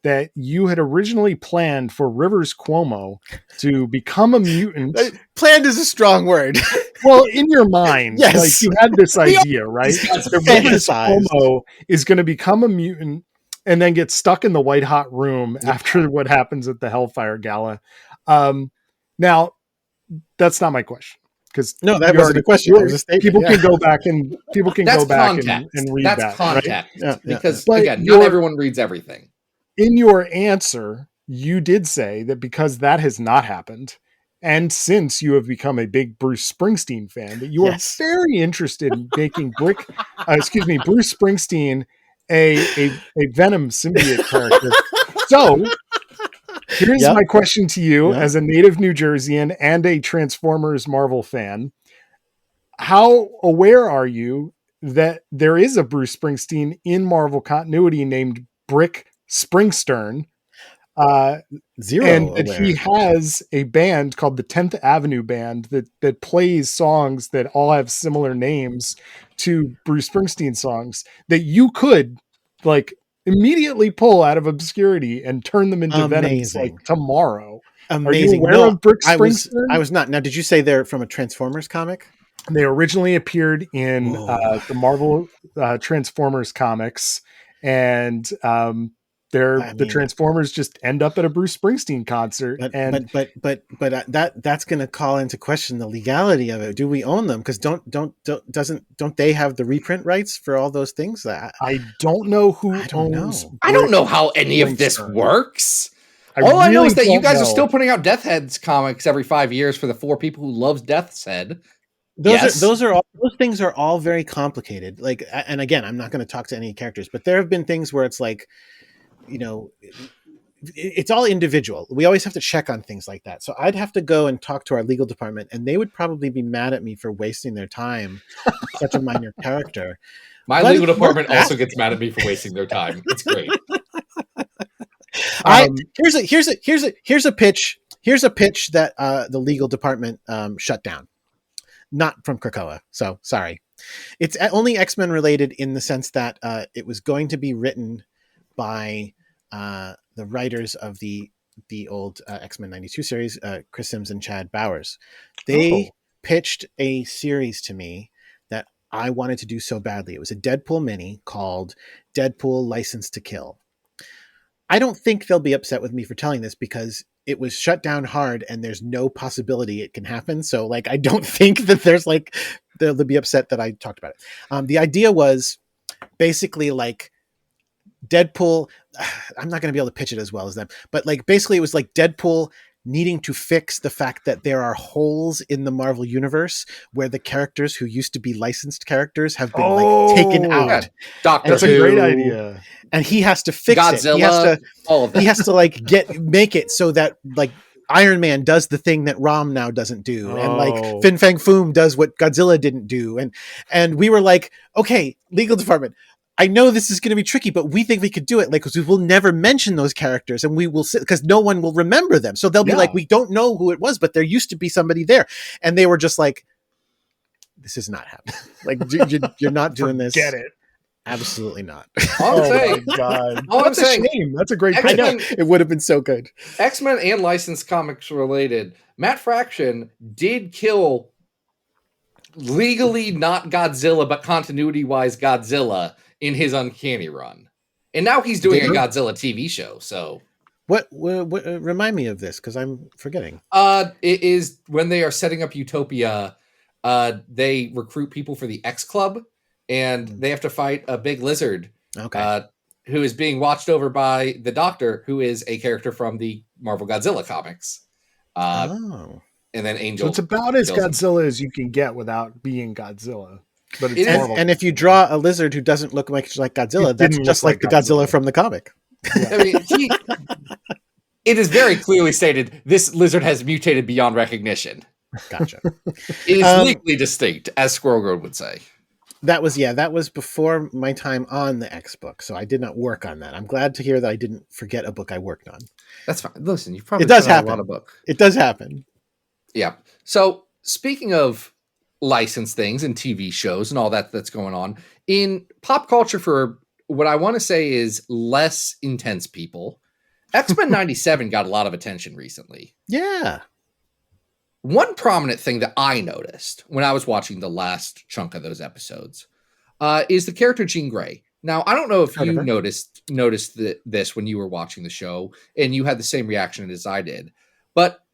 S4: that you had originally planned for Rivers Cuomo to become a mutant.
S5: Planned is a strong word.
S4: Well, in your mind,
S5: yes.
S4: Like you had this idea, right? That Rivers Cuomo is going to become a mutant and then get stuck in the white hot room after what happens at the Hellfire Gala. Now, that's not my question. Because
S5: that wasn't a question. It was a statement.
S4: People can go back and read that.
S3: That's context.
S4: Right?
S3: Because again, not everyone reads everything.
S4: In your answer, you did say that because that has not happened, and since you have become a big Bruce Springsteen fan, that you are very interested in making Bruce Springsteen a Venom symbiote character. So here's my question to you as a native New Jerseyan and a Transformers Marvel fan. How aware are you that there is a Bruce Springsteen in Marvel continuity named Brick Springstern,
S5: Zero,
S4: and that he has a band called the 10th Avenue Band that plays songs that all have similar names to Bruce Springsteen songs that you could like immediately pull out of obscurity and turn them into Venoms like tomorrow.
S5: Amazing.
S4: Are you aware of Brick Springstern?
S5: I was not. Now, did you say they're from a Transformers comic?
S4: They originally appeared in the Marvel Transformers comics, and the Transformers just end up at a Bruce Springsteen concert.
S5: But that's going to call into question the legality of it. Do we own them? Because don't they have the reprint rights for all those things?
S4: I don't know who owns.
S3: I don't know how any of this works. All I know is that you guys are still putting out Death Heads comics every 5 years for the 4 people who loves Death's Head.
S5: Those things are all very complicated. Like, and again, I'm not going to talk to any characters, but there have been things where it's like, it's all individual. We always have to check on things like that. So I'd have to go and talk to our legal department, and they would probably be mad at me for wasting their time on such a minor character.
S3: My legal department also gets mad at me for wasting their time. It's great.
S5: Here's a pitch. Here's a pitch that the legal department shut down. Not from Krakoa, so sorry. It's only X-Men related in the sense that it was going to be written by the writers of the old X-Men 92 series, Chris Sims and Chad Bowers. They pitched a series to me that I wanted to do so badly. It was a Deadpool mini called Deadpool License to Kill. I don't think they'll be upset with me for telling this because it was shut down hard and there's no possibility it can happen. So like, I don't think that there's like, they'll be upset that I talked about it. The idea was basically like Deadpool. I'm not going to be able to pitch it as well as them, but like, basically it was like Deadpool needing to fix the fact that there are holes in the Marvel universe where the characters who used to be licensed characters have been like taken out.
S3: Yeah. Doctor
S4: That's a great idea.
S5: And he has to fix
S3: Godzilla,
S5: it.
S3: all of that.
S5: He has to like make it so that like Iron Man does the thing that Rom now doesn't do. And like Fin Fang Foom does what Godzilla didn't do. And we were like, okay, legal department, I know this is going to be tricky, but we think we could do it. Like, because we will never mention those characters and we will sit because no one will remember them. So they'll be like, we don't know who it was, but there used to be somebody there. And they were just like, this is not happening. Like, you're not doing this.
S4: Get it.
S5: Absolutely not.
S3: All I'm saying,
S4: my God.
S3: all I'm
S4: That's a
S3: saying,
S4: shame. That's a great
S3: I
S4: pitch.
S3: know.
S5: It would have been so good.
S3: X-Men and licensed comics related. Matt Fraction did kill legally not Godzilla, but continuity-wise Godzilla in his Uncanny run. And now he's doing a Godzilla TV show, so...
S5: What remind me of this, because I'm forgetting.
S3: It is when they are setting up Utopia, they recruit people for the X Club, and they have to fight a big lizard who is being watched over by the Doctor, who is a character from the Marvel Godzilla comics. And then Angel.
S4: So it's about as Godzilla as you can get without being Godzilla. But it's
S5: and if you draw a lizard who doesn't look much like Godzilla, that's just like the Godzilla from the comic.
S4: Yeah.
S3: I mean, it is very clearly stated this lizard has mutated beyond recognition.
S5: Gotcha.
S3: It is legally distinct, as Squirrel Road would say.
S5: That was before my time on the X book, so I did not work on that. I'm glad to hear that I didn't forget a book I worked on.
S3: That's fine. Listen, you've probably
S5: it does
S3: done
S5: happen.
S3: A lot of book.
S5: It does happen.
S3: Yeah. So speaking of licensed things and TV shows and all that's going on in pop culture for what I want to say is less intense people, X-Men 97 got a lot of attention recently.
S5: Yeah.
S3: One prominent thing that I noticed when I was watching the last chunk of those episodes is the character Jean Grey. Now, I don't know if you noticed this when you were watching the show and you had the same reaction as I did, but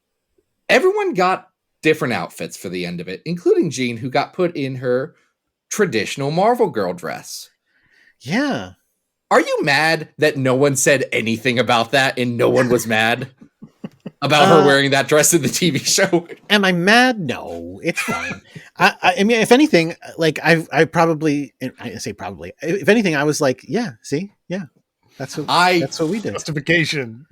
S3: everyone got different outfits for the end of it, including Jean, who got put in her traditional Marvel Girl dress.
S5: Yeah.
S3: Are you mad that no one said anything about that and no one was mad about her wearing that dress in the TV show?
S5: Am I mad? No, it's fine. I mean, if anything, like I probably, I say probably, if anything, I was like, yeah, see, yeah, that's what we did.
S4: Justification.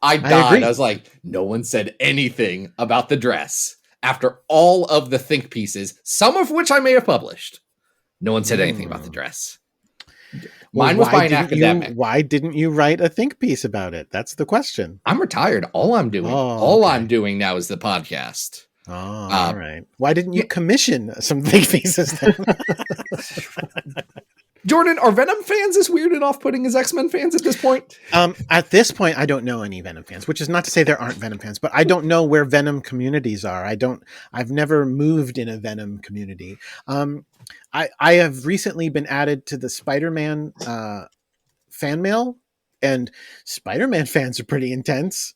S3: I died.
S5: I
S3: was like, no one said anything about the dress after all of the think pieces, some of which I may have published. No one said anything about the dress. Mine was by an academic.
S5: Why didn't you write a think piece about it? That's the question.
S3: I'm retired. All I'm doing now is the podcast.
S5: Oh, all right. Why didn't you commission some think pieces then?
S3: Jordan, are Venom fans as weird and off-putting as X-Men fans at this point?
S5: At this point, I don't know any Venom fans, which is not to say there aren't Venom fans, but I don't know where Venom communities are. I've never moved in a Venom community. I have recently been added to the Spider-Man fan mail, and Spider-Man fans are pretty intense.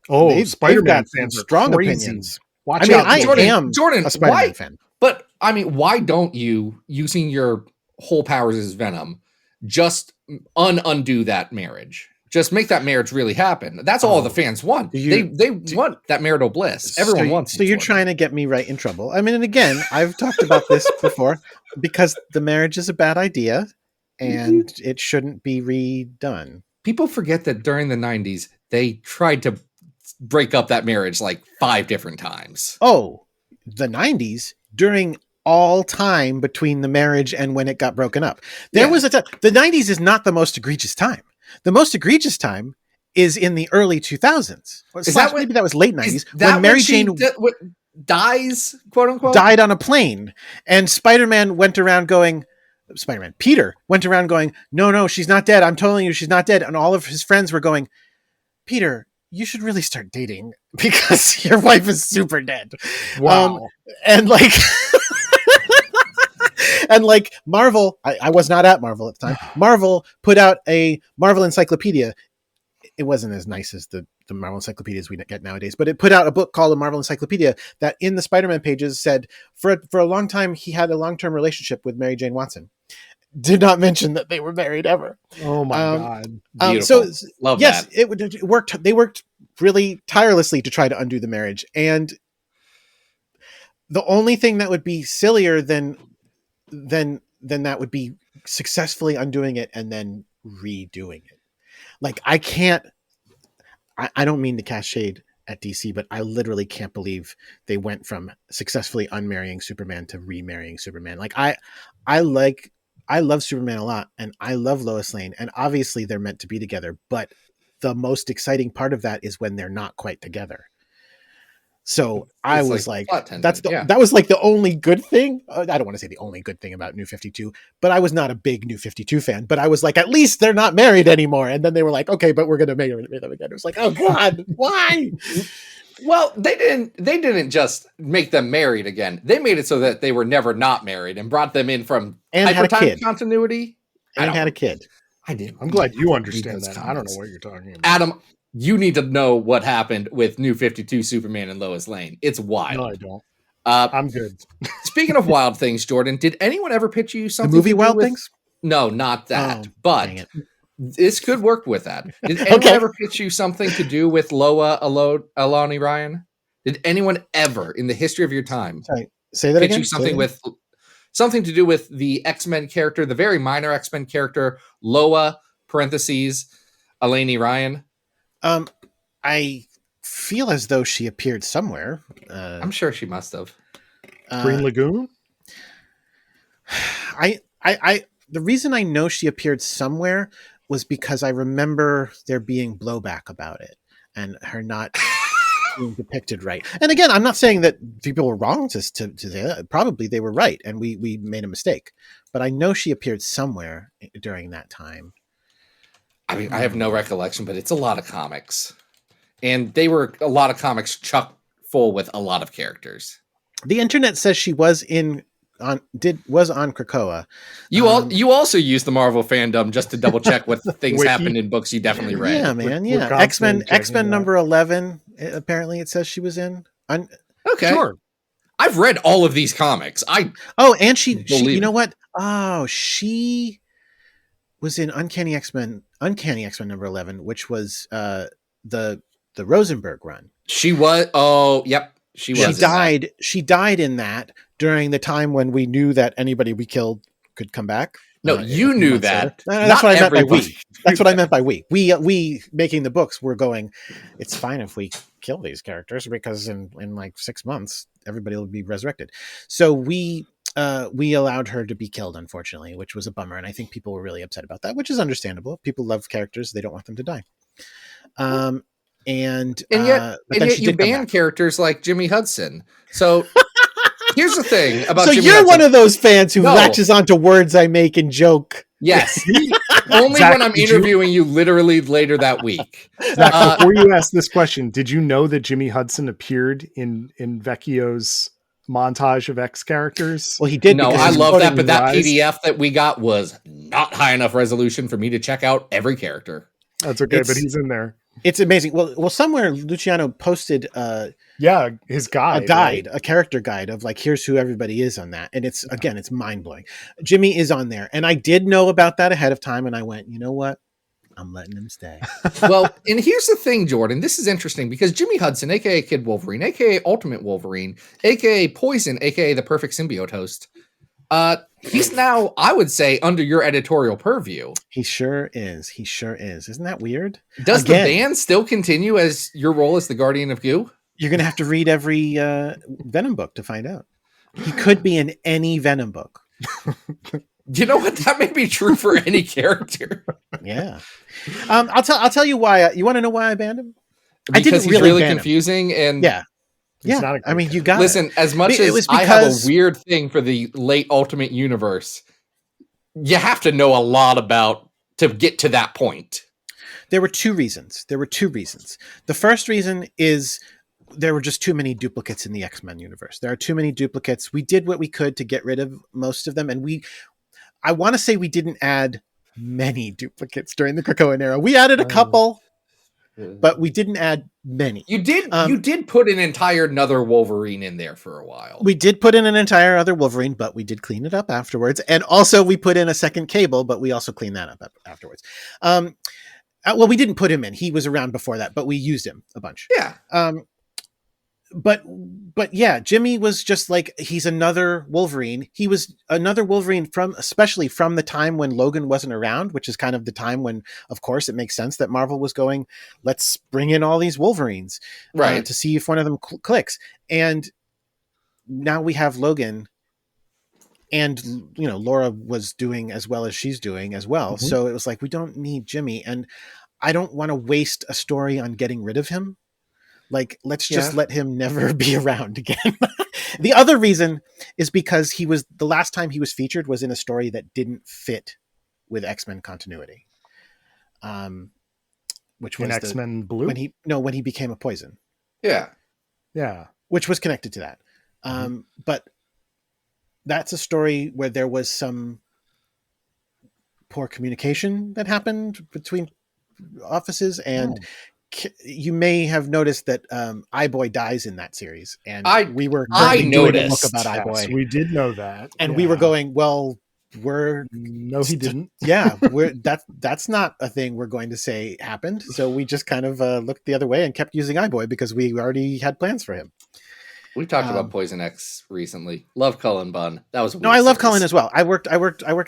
S4: Oh, Spider-Man fans are
S5: strong
S4: crazy.
S5: Opinions.
S4: Watch out,
S5: I am
S3: Jordan,
S5: a Spider-Man fan.
S3: But, I mean, why don't you, using your whole powers as Venom, just undo that marriage? Just make that marriage really happen. That's all the fans want. They want that marital bliss. Everyone wants it.
S5: So you're trying to get me right in trouble. I mean, and again, I've talked about this before, because the marriage is a bad idea and it shouldn't be redone.
S3: People forget that during the 90s, they tried to break up that marriage like 5 different times.
S5: Oh, the 90s, during all time between the marriage and when it got broken up. There was a time. The 90s is not the most egregious time. The most egregious time is in the early 2000s. Maybe that was late 90s.
S3: When Mary Jane dies, quote unquote,
S5: died on a plane, and Peter went around going, no, she's not dead. I'm telling you, she's not dead. And all of his friends were going, Peter, you should really start dating because your wife is super dead.
S4: Wow.
S5: And like, and like Marvel, I was not at Marvel at the time. Marvel put out a Marvel encyclopedia. It wasn't as nice as the Marvel encyclopedias we get nowadays, but it put out a book called a Marvel Encyclopedia that in the Spider-Man pages said for a long time he had a long-term relationship with Mary Jane Watson. Did not mention that they were married ever.
S4: Oh my God.
S5: So
S3: love
S5: yes,
S3: that.
S5: It worked. They worked really tirelessly to try to undo the marriage. And the only thing that would be sillier than that would be successfully undoing it and then redoing it. Like I don't mean to cast shade at DC, but I literally can't believe they went from successfully unmarrying Superman to remarrying Superman. Like I love Superman a lot, and I love Lois Lane, and obviously they're meant to be together, but the most exciting part of that is when they're not quite together. So I was like that was like the only good thing. I don't want to say the only good thing about New 52, but I was not a big New 52 fan, but I was like, at least they're not married anymore. And then they were like, okay, but we're going to marry them again. It was like, oh God, why?
S3: Well, they didn't just make them married again. They made it so that they were never not married and brought them in from
S5: and had a kid
S3: continuity.
S5: And had a kid.
S3: I did.
S4: I'm glad you understand that. I don't know what you're talking about.
S3: Adam, you need to know what happened with New 52 Superman and Lois Lane. It's wild.
S4: No, I don't. I'm good.
S3: Speaking of wild things, Jordan, did anyone ever pitch you something?
S5: The movie Wild Things?
S3: No, not that. But this could work with that. Did anyone ever pitch you something to do with Loa Alani Ryan? Did anyone ever in the history of your time
S5: say that
S3: pitch
S5: again?
S3: You something to do with the X-Men character, the very minor X-Men character, Loa Alani Ryan?
S5: I feel as though she appeared somewhere.
S3: I'm sure she must have.
S4: Green Lagoon?
S5: The reason I know she appeared somewhere was because I remember there being blowback about it and her not being depicted right. And again, I'm not saying that people were wrong to say that. Probably they were right and we made a mistake. But I know she appeared somewhere during that time.
S3: I mean, I have no recollection, but it's a lot of comics. And they were a lot of comics chock full with a lot of characters.
S5: The internet says she was on Krakoa.
S3: You also use the Marvel fandom just to double check what things happened in books you definitely read.
S5: Yeah, man. Yeah. X-Men number 11. Apparently it says she was in.
S3: Okay. Sure. I've read all of these comics.
S5: And she you know what? Oh, she was in Uncanny X-Men number 11, which was the Rosenberg run.
S3: She was. Oh, yep. She
S5: died. She died in that during the time when we knew that anybody we killed could come back.
S3: No, you knew that.
S5: That's what I meant by we. That's what I meant by we. We making the books were going, it's fine if we kill these characters because in like 6 months everybody will be resurrected. So we allowed her to be killed, unfortunately, which was a bummer, and I think people were really upset about that, which is understandable. People love characters; they don't want them to die. And yet
S3: you ban characters like Jimmy Hudson. So here's the thing about.
S5: So
S3: Jimmy
S5: you're
S3: Hudson.
S5: one of those fans who latches onto words I make and joke.
S3: Yes, only when I'm interviewing you literally later that week.
S4: Zach, before you ask this question, did you know that Jimmy Hudson appeared in Vecchio's montage of X characters?
S5: Well, he did.
S3: No, I love that, but that PDF that we got was not high enough resolution for me to check out every character.
S4: That's okay, but he's in there.
S5: It's amazing. Well, somewhere Luciano posted
S4: his guide,
S5: a character guide of like, here's who everybody is on that. And it's mind blowing. Jimmy is on there. And I did know about that ahead of time. And I went, you know what? I'm letting him stay.
S3: Well, and here's the thing, Jordan, this is interesting because Jimmy Hudson, AKA Kid Wolverine, AKA Ultimate Wolverine, AKA Poison, AKA the perfect symbiote host. He's now, I would say, under your editorial purview.
S5: He sure is. Isn't that weird?
S3: Does the band still continue as your role as the Guardian of Goo?
S5: You're going to have to read every Venom book to find out. He could be in any Venom book.
S3: You know what? That may be true for any character.
S5: Yeah. I'll tell you why. You want to know why I banned him?
S3: Because
S5: I didn't
S3: he's
S5: really
S3: really
S5: ban him.
S3: confusing. And
S5: Yeah.
S4: He's
S5: Yeah.
S4: not a
S5: I mean,
S4: great
S5: you got
S3: listen, as much
S5: It
S3: as
S5: was
S3: I have a
S5: because-
S3: weird thing for the late Ultimate Universe, you have to know a lot about to get to that point.
S5: There were two reasons. The first reason is there were just too many duplicates in the X-Men universe. There are too many duplicates. We did what we could to get rid of most of them. And I want to say we didn't add many duplicates during the Krakoan era. We added a couple, but we didn't add many.
S3: You did put an entire another Wolverine in there for a while.
S5: We did put in an entire other Wolverine, but we did clean it up afterwards. And also we put in a second Cable, but we also cleaned that up afterwards. Well, we didn't put him in. He was around before that, but we used him a bunch.
S3: Yeah.
S5: But yeah, Jimmy was just like, he's another Wolverine. He was another Wolverine especially from the time when Logan wasn't around, which is kind of the time when, of course, it makes sense that Marvel was going, let's bring in all these Wolverines,
S3: right,
S5: to see if one of them clicks. And now we have Logan, and Laura was doing as well as she's doing as well.
S4: Mm-hmm.
S5: So it was like, we don't need Jimmy, and I don't want to waste a story on getting rid of him. Like, let's just let him never be around again. The other reason is because the last time he was featured was in a story that didn't fit with X-Men continuity. Which was
S4: in X-Men Blue?
S5: when he became a Poison.
S3: Yeah.
S4: Yeah.
S5: Which was connected to that. But that's a story where there was some poor communication that happened between offices, and you may have noticed that iBoy dies in that series, and we were doing a book about iBoy.
S4: Yes, we did know that,
S5: and we were going, well,
S4: no, he didn't.
S5: Yeah, that's not a thing we're going to say happened. So we just kind of looked the other way and kept using iBoy because we already had plans for him.
S3: We talked about Poison X recently. Love Cullen Bunn. That was
S5: I love Cullen as well. I worked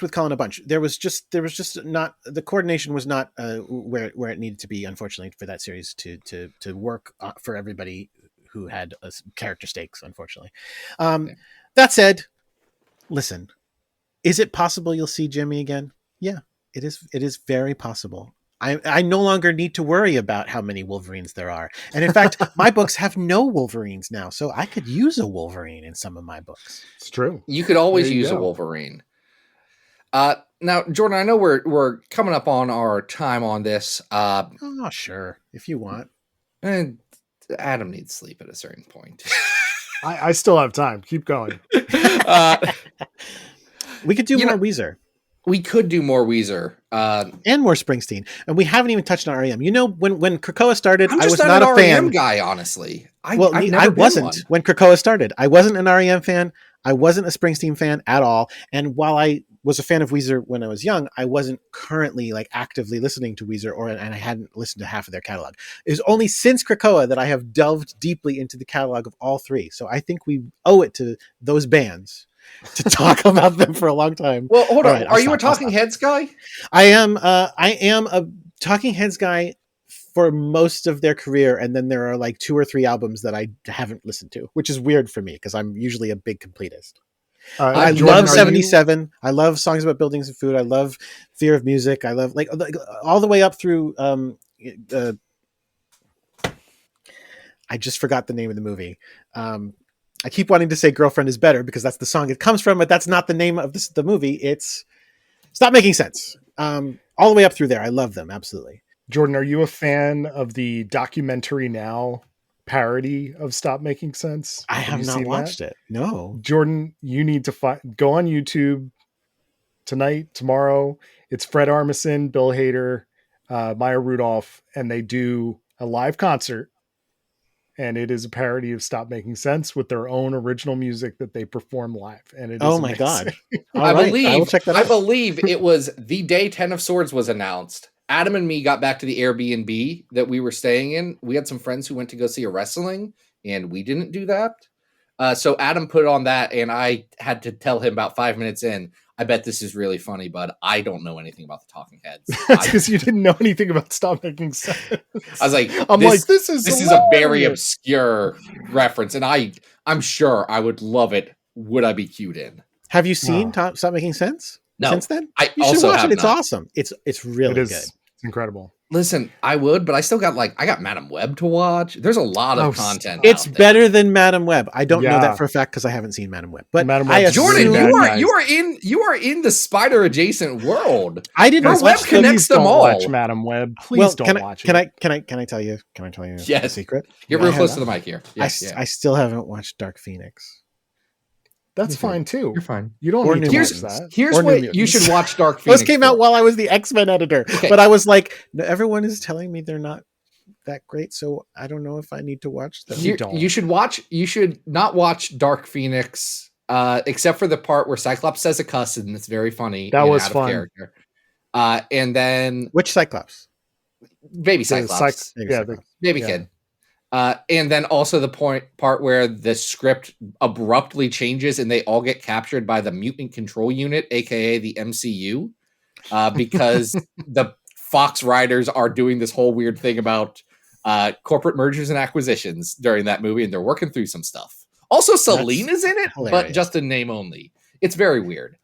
S5: with Cullen a bunch. There was just not, the coordination was not where it needed to be, unfortunately, for that series to work for everybody who had character stakes. Unfortunately, that said, listen, is it possible you'll see Jimmy again? Yeah, it is. It is very possible. I no longer need to worry about how many Wolverines there are. And in fact, my books have no Wolverines now. So I could use a Wolverine in some of my books.
S4: It's true.
S3: You could always use a Wolverine. Now, Jordan, I know we're coming up on our time on this.
S5: Sure. If you want.
S3: And Adam needs sleep at a certain point.
S4: I still have time. Keep going.
S5: We could do more Weezer.
S3: We could do more Weezer.
S5: And more Springsteen. And we haven't even touched on REM. When Krakoa started,
S3: I
S5: was not a fan.
S3: REM guy, honestly.
S5: I wasn't when Krakoa started. I wasn't an REM fan. I wasn't a Springsteen fan at all. And while I was a fan of Weezer when I was young, I wasn't currently actively listening to Weezer, and I hadn't listened to half of their catalog. It was only since Krakoa that I have delved deeply into the catalog of all three. So I think we owe it to those bands to talk about them for a long time.
S3: Well, hold on.
S5: Right,
S3: Are you a Talking Heads guy?
S5: I am a Talking Heads guy for most of their career, and then there are 2 or 3 albums that I haven't listened to, which is weird for me because I'm usually a big completist. I love 77. I love Songs About Buildings and Food. I love Fear of Music. I love all the way up through I just forgot the name of the movie. I keep wanting to say Girlfriend is Better because that's the song it comes from, but that's not the name of the movie. It's Stop Making Sense. All the way up through there. I love them. Absolutely.
S4: Jordan, are you a fan of the Documentary Now parody of Stop Making Sense?
S5: I have not watched it. No.
S4: Jordan, you need to go on YouTube tonight, tomorrow. It's Fred Armisen, Bill Hader, Maya Rudolph, and they do a live concert. And it is a parody of Stop Making Sense with their own original music that they perform live. And it is
S5: my God.
S3: I will check that out. I believe it was the day 10 of Swords was announced. Adam and me got back to the Airbnb that we were staying in. We had some friends who went to go see a wrestling, and we didn't do that. So Adam put on that, and I had to tell him about 5 minutes in, I bet this is really funny, bud. I don't know anything about the Talking Heads.
S4: That's because you didn't know anything about Stop Making Sense.
S3: I was like, this is a very obscure reference, and I'm sure I would love it. Would I be cued in?
S5: Have you seen Stop Making Sense? since then?
S3: I
S5: You should
S3: also
S5: watch
S3: have
S5: it. It's
S3: not.
S5: awesome. It's really
S4: It is.
S5: good.
S4: It's incredible.
S3: Listen, I would, but I still got I got Madam Web to watch. There's a lot of content.
S5: It's
S3: out there.
S5: better than Madam Web. I don't know
S4: Yeah.
S5: that for a fact because I haven't seen Madam Web. But
S4: Madam
S5: I
S4: Web's
S3: Jordan,
S4: really bad,
S3: you
S4: guys.
S3: are in the spider adjacent world.
S5: I didn't
S3: Her web
S5: watch
S3: connects them
S4: don't
S3: all.
S4: watch Madam Web. Please don't watch it.
S5: Can I tell you a
S3: Yes.
S5: secret?
S3: Get real close to the mic here.
S5: I still haven't watched Dark Phoenix.
S4: That's fine too.
S3: You're fine.
S4: You don't
S5: Or
S4: need to
S5: New
S4: watch
S5: Mutants.
S4: that.
S3: Here's
S5: Or New
S3: what you
S5: Mutants.
S3: should watch Dark Phoenix.
S5: Those came out while I was the X-Men editor,
S3: Okay.
S5: but I was like, no, everyone is telling me they're not that great, so I don't know if I need to watch them.
S3: You should not watch Dark Phoenix, except for the part where Cyclops says a cuss and it's very funny.
S4: That
S3: and
S4: was
S3: out of
S4: fun.
S3: character. And then
S5: Which Cyclops?
S3: baby Cyclops, baby
S4: yeah.
S3: kid. And then also the part where the script abruptly changes and they all get captured by the Mutant Control Unit, aka the MCU, because the Fox writers are doing this whole weird thing about corporate mergers and acquisitions during that movie, and they're working through some stuff. Also, Selena's in it,
S5: hilarious.
S3: but just in name only. It's very weird.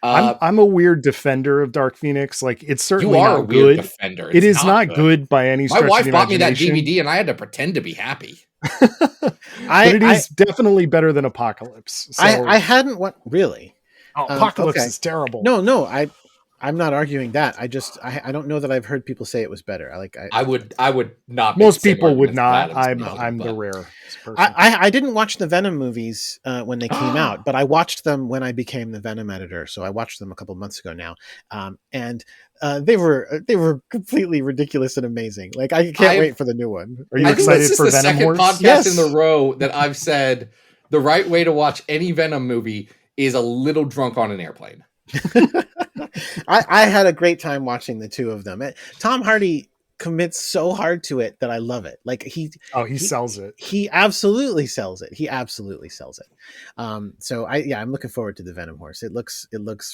S4: I'm a weird defender of Dark Phoenix. Like, it's certainly
S3: You are a
S4: not
S3: weird
S4: good.
S3: defender.
S4: It is not good by any stretch
S3: My
S4: of
S3: wife
S4: the
S3: bought me that
S4: imagination.
S3: DVD, and I had to pretend to be happy.
S4: But it is definitely better than Apocalypse. So,
S5: I hadn't really.
S4: Apocalypse
S5: okay.
S4: is terrible.
S5: No, I'm not arguing that. I don't know that I've heard people say it was better.
S3: I would not.
S4: Most people would not. I'm the rare person.
S5: I didn't watch the Venom movies when they came out, but I watched them when I became the Venom editor. So I watched them a couple months ago now, and they were completely ridiculous and amazing. Like, I can't wait for the new one.
S4: Are you excited for Venom Horse?
S3: Podcast
S5: Yes.
S3: in the row that I've said the right way to watch any Venom movie is a little drunk on an airplane.
S5: I had a great time watching the two of them. Tom Hardy commits so hard to it that I love it. Like, he
S4: sells it.
S5: He absolutely sells it. So I'm looking forward to the Venom Horse. It looks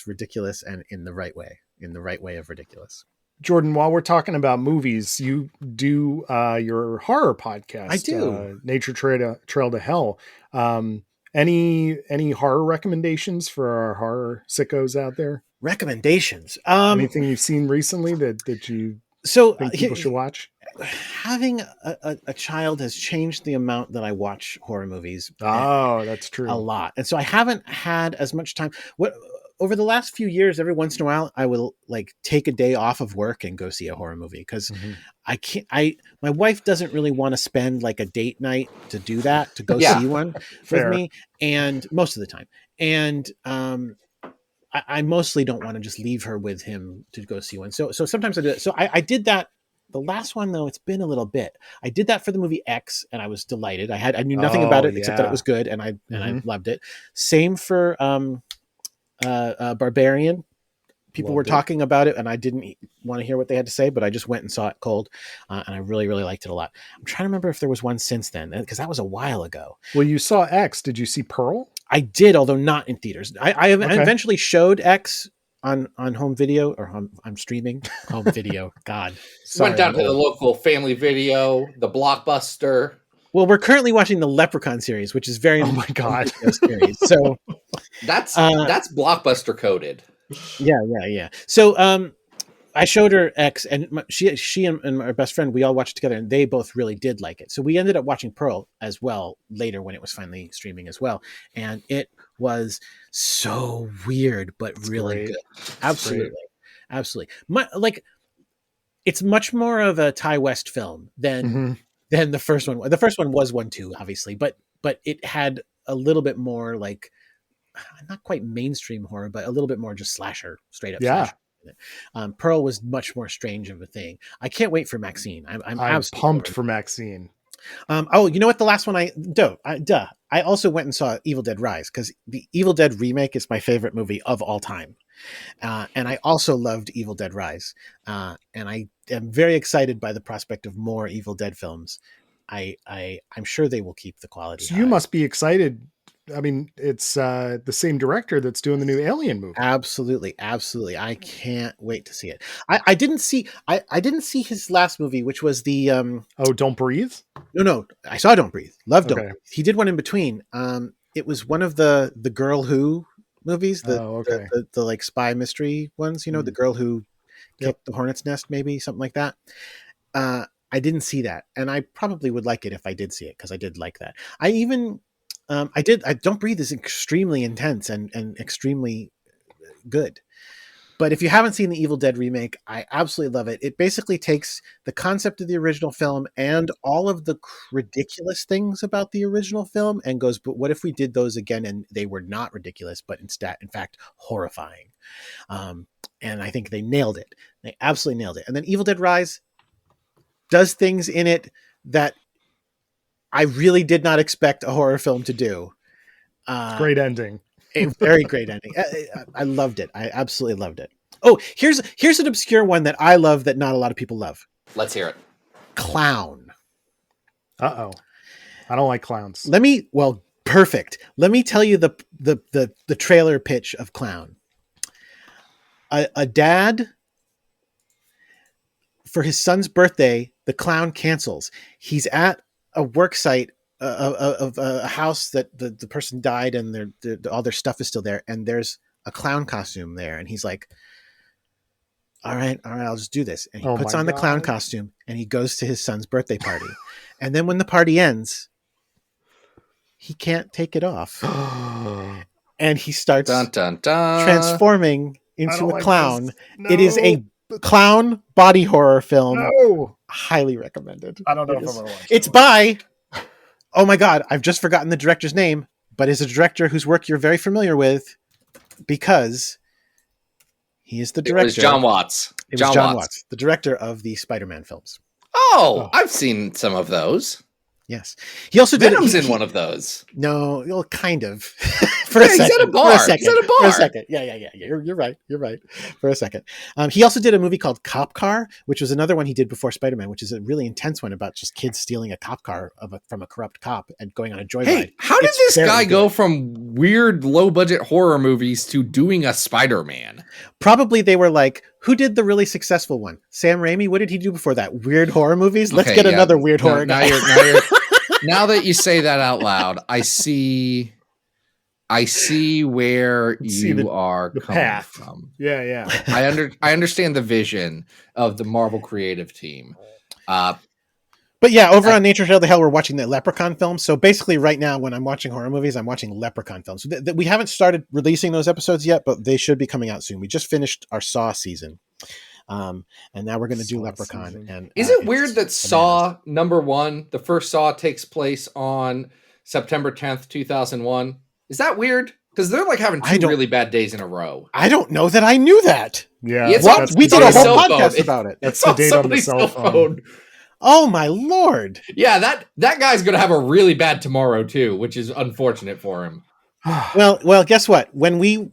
S5: ridiculous, and in the right way of ridiculous.
S4: Jordan, while we're talking about movies, you do your horror podcast.
S5: I do.
S4: Nature Trail to Hell. Any horror recommendations for our horror sickos out there?
S5: Recommendations.
S4: Anything you've seen recently that you think people should watch?
S5: Having a child has changed the amount that I watch horror movies.
S4: Oh, that's true.
S5: A lot. And so I haven't had as much time. Over the last few years, every once in a while, I will take a day off of work and go see a horror movie, because my wife doesn't really want to spend a date night to do that, to go see one with me, and most of the time. And I mostly don't want to just leave her with him to go see one. So sometimes I do it. So I did that. The last one, though, it's been a little bit. I did that for the movie X, and I was delighted. I knew nothing about it except that it was good, and I loved it. Same for Barbarian. People were talking about it, and I didn't want to hear what they had to say, but I just went and saw it cold, and I really, really liked it a lot. I'm trying to remember if there was one since then, because that was a while ago.
S4: Well, you saw X. Did you see Pearl?
S5: I did, although not in theaters. I eventually showed X on home video, or on streaming home video. God,
S3: went down to the local Family Video, the Blockbuster.
S5: Well, we're currently watching the Leprechaun series, which is very
S4: my god
S5: series. So
S3: that's Blockbuster coded.
S5: Yeah. So I showed her X, and she and my best friend, we all watched together, and they both really did like it. So we ended up watching Pearl as well later when it was finally streaming as well, and it was so weird but really good. Absolutely. It's much more of a Ty West film than the first one. The first one was one too, obviously, but it had a little bit more not quite mainstream horror, but a little bit more just slasher, straight up slasher. Pearl was much more strange of a thing. I can't wait for Maxine. I'm
S4: pumped for Maxine.
S5: You know what? The last one I also went and saw Evil Dead Rise, because the Evil Dead remake is my favorite movie of all time. And I also loved Evil Dead Rise. And I am very excited by the prospect of more Evil Dead films. I'm sure they will keep the quality.
S4: So you must be excited. I mean, it's the same director that's doing the new Alien movie.
S5: Absolutely. I can't wait to see it. I didn't see his last movie, which was the
S4: Don't Breathe?
S5: No. I saw Don't Breathe. Loved Don't Breathe. He did one in between. It was one of the Girl Who movies,
S4: okay.
S5: the like spy mystery ones, you know, the girl who kicked the hornet's nest, maybe something like that. I didn't see that, and I probably would like it if I did see it, because I did like that. I even I Don't Breathe is extremely intense and extremely good. But if you haven't seen the Evil Dead remake, I absolutely love it. It basically takes the concept of the original film and all of the ridiculous things about the original film and goes, but what if we did those again and they were not ridiculous, but instead, in fact, horrifying? And I think they nailed it. They absolutely nailed it. And then Evil Dead Rise does things in it that I really did not expect a horror film to do.
S4: Great ending.
S5: A very great ending. I loved it. I absolutely loved it. Oh, here's an obscure one that I love that not a lot of people love.
S3: Let's hear it.
S5: Clown.
S4: Uh-oh. I don't like clowns.
S5: Perfect. Let me tell you the trailer pitch of Clown. A dad, for his son's birthday, the clown cancels. He's at a work site of a house that the person died, and all their stuff is still there, and there's a clown costume there, and he's like, all right, I'll just do this. And he puts on the clown costume, and he goes to his son's birthday party. And then when the party ends, he can't take it off. And he starts transforming into a clown. No. It is a clown body horror film.
S4: No.
S5: Highly recommended.
S4: I don't know if I'm going to watch it.
S5: It's by... Oh my God, I've just forgotten the director's name, but is a director whose work you're very familiar with, because he is the director.
S3: It was John Watts.
S5: It was John Watts, the director of the Spider-Man films.
S3: Oh, I've seen some of those.
S5: Yes. He also did
S3: Venom's in one of those.
S5: No, well, kind of. For a second.
S3: He's at a bar. He's at a bar.
S5: For a second. Yeah. You're right. You're right. For a second. He also did a movie called Cop Car, which was another one he did before Spider-Man, which is a really intense one about just kids stealing a cop car from a corrupt cop and going on a joyride.
S3: Hey, how did this guy go from weird low-budget horror movies to doing a Spider-Man?
S5: Probably they were like, who did the really successful one? Sam Raimi? What did he do before that? Weird horror movies? Let's get another weird horror guy.
S3: Now that you say that out loud, I see where you are coming from.
S4: Yeah.
S3: I understand the vision of the Marvel creative team.
S5: But yeah, over on Nature Trail to Hell, we're watching the Leprechaun film. So basically right now when I'm watching horror movies, I'm watching Leprechaun films. We haven't started releasing those episodes yet, but they should be coming out soon. We just finished our Saw season. And now we're going to do Leprechaun.
S4: Season.
S5: And
S3: is it weird that Saw #1, the first Saw, takes place on September 10th, 2001? Is that weird? Because they're like having two really bad days in a row.
S5: I don't know that I knew that.
S4: Yeah,
S5: we did a whole podcast about it.
S4: That's the date on the cell phone.
S5: Oh my Lord!
S3: Yeah, that guy's going to have a really bad tomorrow too, which is unfortunate for him.
S5: Well, guess what? When we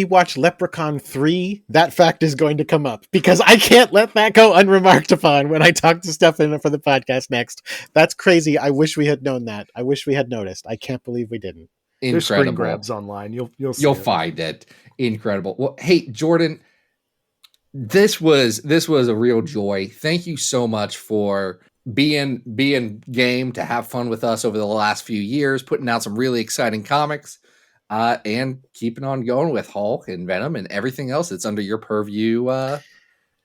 S5: watch Leprechaun 3, that fact is going to come up, because I can't let that go unremarked upon when I talk to Stefan for the podcast next. That's crazy. I wish we had known that. I wish we had noticed. I can't believe we didn't.
S3: Incredible.
S4: There's screen grabs online. You'll
S3: find it. Incredible. Well, hey, Jordan, this was a real joy. Thank you so much for being game to have fun with us over the last few years, putting out some really exciting comics, and keeping on going with Hulk and Venom and everything else that's under your purview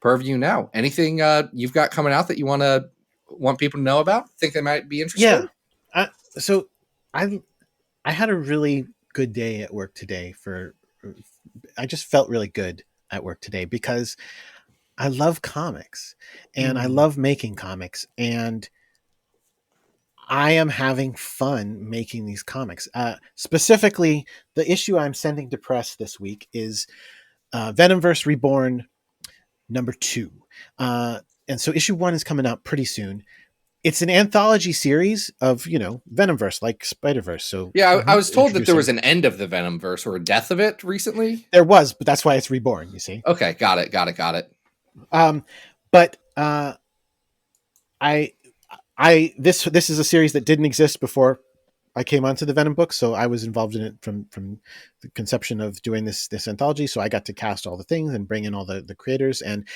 S3: now. Anything you've got coming out that you want people to know about? Think they might be interested?
S5: Yeah. So I had a really good day at work today. I just felt really good at work today because I love comics and I love making comics, and I am having fun making these comics. Specifically, the issue I'm sending to press this week is Venomverse Reborn #2. And so issue 1 is coming out pretty soon. It's an anthology series of, Venomverse, like Spider-Verse. So
S3: yeah, I was told that there was an end of the Venomverse or a death of it recently.
S5: There was, but that's why it's reborn, you see.
S3: Okay, got it.
S5: But this is a series that didn't exist before I came onto the Venom book, so I was involved in it from the conception of doing this anthology. So I got to cast all the things and bring in all the creators, and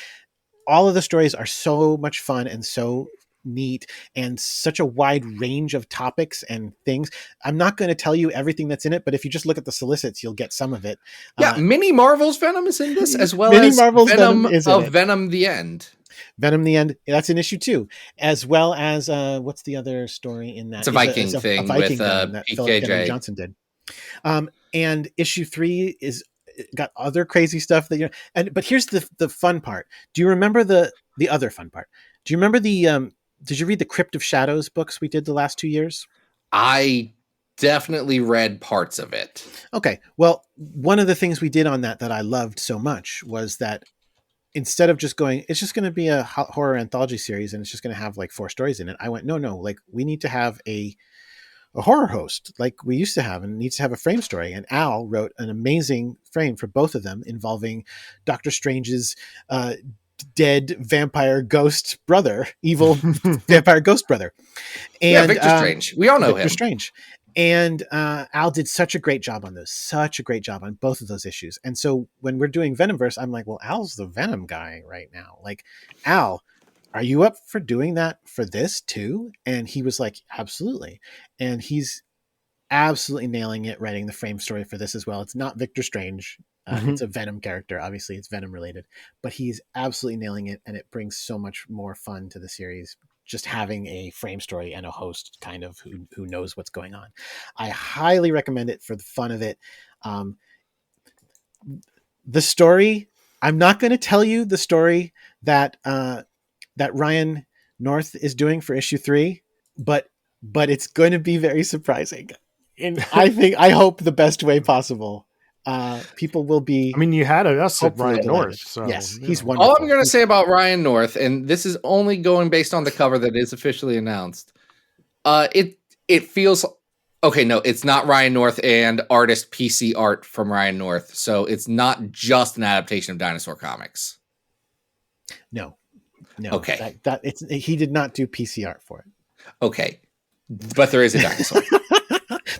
S5: all of the stories are so much fun and so neat and such a wide range of topics and things. I'm not going to tell you everything that's in it, but if you just look at the solicits, you'll get some of it.
S3: Yeah, Mini Marvel's Venom is in this, as well
S5: Mini
S3: as
S5: Marvel's
S3: Venom
S5: Venom is in
S3: of
S5: it.
S3: Venom the End.
S5: Venom the End, that's in issue 2, as well as what's the other story in that?
S3: It's a Viking thing with
S5: Venom that Philip Kennedy
S3: PKJ
S5: Johnson did. And issue 3 is got other crazy stuff that but here's the fun part. Do you remember the other fun part? Do you remember did you read the Crypt of Shadows books we did the last 2 years?
S3: I definitely read parts of it.
S5: Okay. Well, one of the things we did on that I loved so much was that instead of just going, it's just going to be a horror anthology series and it's just going to have like 4 stories in it. I went, no, like we need to have a horror host like we used to have, and needs to have a frame story. And Al wrote an amazing frame for both of them involving Doctor Strange's dead vampire ghost brother, evil vampire ghost brother. And
S3: yeah, Victor Strange. We all know
S5: Victor
S3: him.
S5: Strange. And Al did such a great job on those, such a great job on both of those issues. And so when we're doing Venomverse, I'm like, well, Al's the Venom guy right now. Like, Al, are you up for doing that for this too? And he was like, absolutely. And he's absolutely nailing it, writing the frame story for this as well. It's not Victor Strange. It's a Venom character. Obviously, it's Venom related, but he's absolutely nailing it. And it brings so much more fun to the series, just having a frame story and a host kind of who knows what's going on. I highly recommend it for the fun of it. The story, I'm not going to tell you the story that Ryan North is doing for issue 3, but it's going to be very surprising. And I hope the best way possible. People will be.
S4: I mean, you had us at Ryan
S5: delighted.
S4: North. So,
S5: yes,
S4: you
S5: he's
S4: know.
S5: wonderful.
S3: All I'm going to say about Ryan North, and this is only going based on the cover that is officially announced. It feels okay. No, it's not Ryan North and artist PC art from Ryan North, so it's not just an adaptation of Dinosaur Comics.
S5: No.
S3: Okay.
S5: He did not do PC art for it.
S3: Okay, but there is a dinosaur.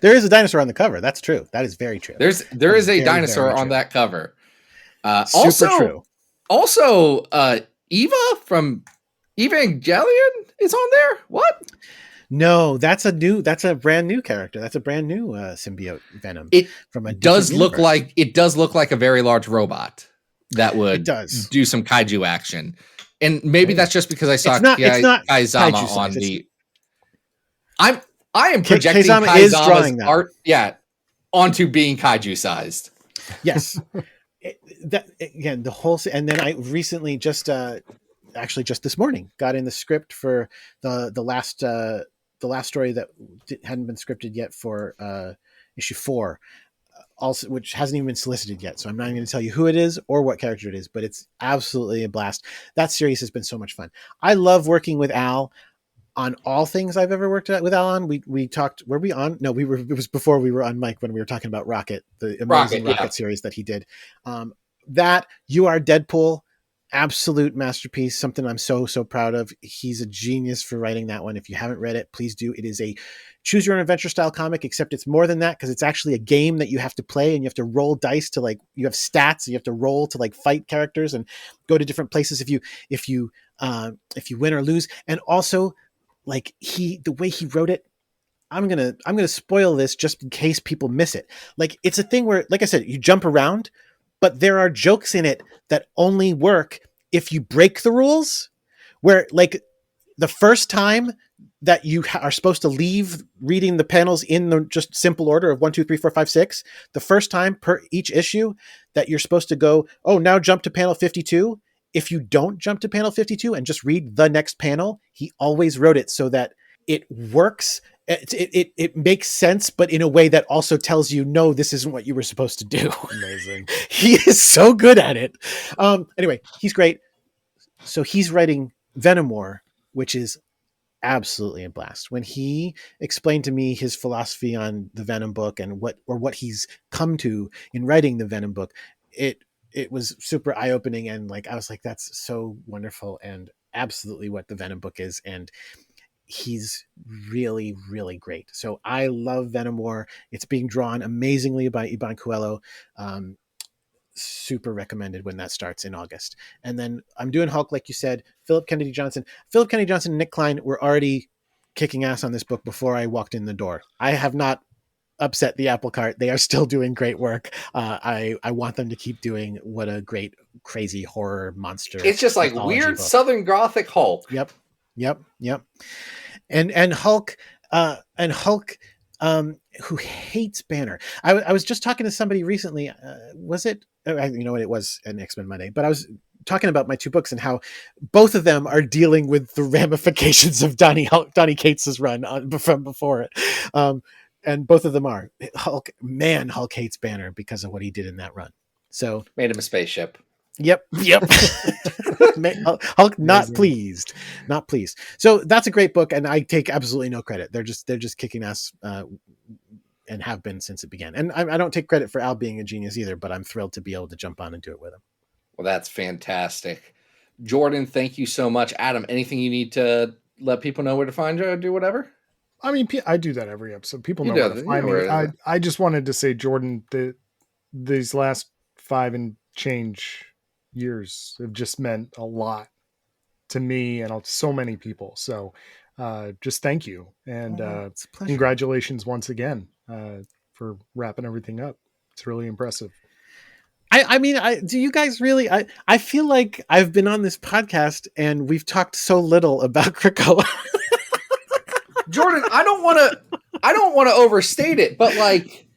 S5: There is a dinosaur on the cover. That's true. That is very true.
S3: There is a dinosaur on that cover.
S5: Super true.
S3: Also, Eva from Evangelion is on there. What?
S5: No, that's a brand new character. That's a brand new symbiote Venom.
S3: It
S5: from a
S3: does look
S5: universe.
S3: like a very large robot that would do some kaiju action. And maybe that's just because I saw
S5: it's not
S3: Kaizama on the. I am projecting
S5: Kaizama is drawing
S3: Kaizama's
S5: that.
S3: art, onto being kaiju sized.
S5: Yes. Again, the whole, and then I recently actually just this morning got in the script for the last story that hadn't been scripted yet for issue 4. Also, which hasn't even been solicited yet. So I'm not even going to tell you who it is or what character it is, but it's absolutely a blast. That series has been so much fun. I love working with Al on all things I've ever worked with Al on. We talked, were we on? No, it was before we were on mic when we were talking about Rocket, the amazing Rocket series that he did. That You Are Deadpool, absolute masterpiece. Something I'm so proud of. He's a genius for writing that one. If you haven't read it, please do. It is a choose your own adventure style comic, except it's more than that, because it's actually a game that you have to play and you have to roll dice to, like, you have stats and you have to roll to, like, fight characters and go to different places if you win or lose. And also, like, the way he wrote it, I'm gonna spoil this just in case people miss it. Like, it's a thing where, like I said, you jump around, but there are jokes in it that only work if you break the rules. Where, like, the first time that you are supposed to leave reading the panels in the just simple order of 1, 2, 3, 4, 5, 6, the first time per each issue that you're supposed to go, oh, now jump to panel 52. If you don't jump to panel 52 and just read the next panel, he always wrote it so that it works. It makes sense, but in a way that also tells you, no, this isn't what you were supposed to do.
S4: Amazing.
S5: He is so good at it. Anyway, he's great. So he's writing Venom War, which is absolutely a blast. When he explained to me his philosophy on the Venom book and what he's come to in writing the Venom book, it was super eye-opening, and, like, I was like, that's so wonderful and absolutely what the Venom book is. And he's really, really great. So I love Venom War. It's being drawn amazingly by Iban Coelho. super recommended when that starts in August. And then I'm doing Hulk, like you said. Philip Kennedy Johnson and Nick Klein were already kicking ass on this book before I walked in the door. I have not upset the apple cart. They are still doing great work. I want them to keep doing what a great, crazy horror monster.
S3: It's just like weird
S5: book.
S3: Southern Gothic Hulk.
S5: Yep. And Hulk, who hates Banner. I was just talking to somebody recently. Was it? You know what? It was an X-Men Monday, but I was talking about my two books and how both of them are dealing with the ramifications of Donny Cates' run from before it. And both of them are Hulk hates Banner because of what he did in that run. So
S3: made him a spaceship.
S5: Yep. Hulk not pleased. So that's a great book, and I take absolutely no credit. They're just kicking ass, and have been since it began. And I don't take credit for Al being a genius either, but I'm thrilled to be able to jump on and do it with him.
S3: Well, that's fantastic. Jordan, thank you so much. Adam, anything you need to let people know where to find you or do whatever?
S4: I mean, I do that every episode. People know where to find me. I just wanted to say, Jordan, that these last 5 and change years have just meant a lot to me and so many people. So just thank you. And congratulations once again for wrapping everything up. It's really impressive.
S5: I mean, do you guys really? I feel like I've been on this podcast and we've talked so little about Krakoa.
S3: Jordan, I don't want to overstate it, but like,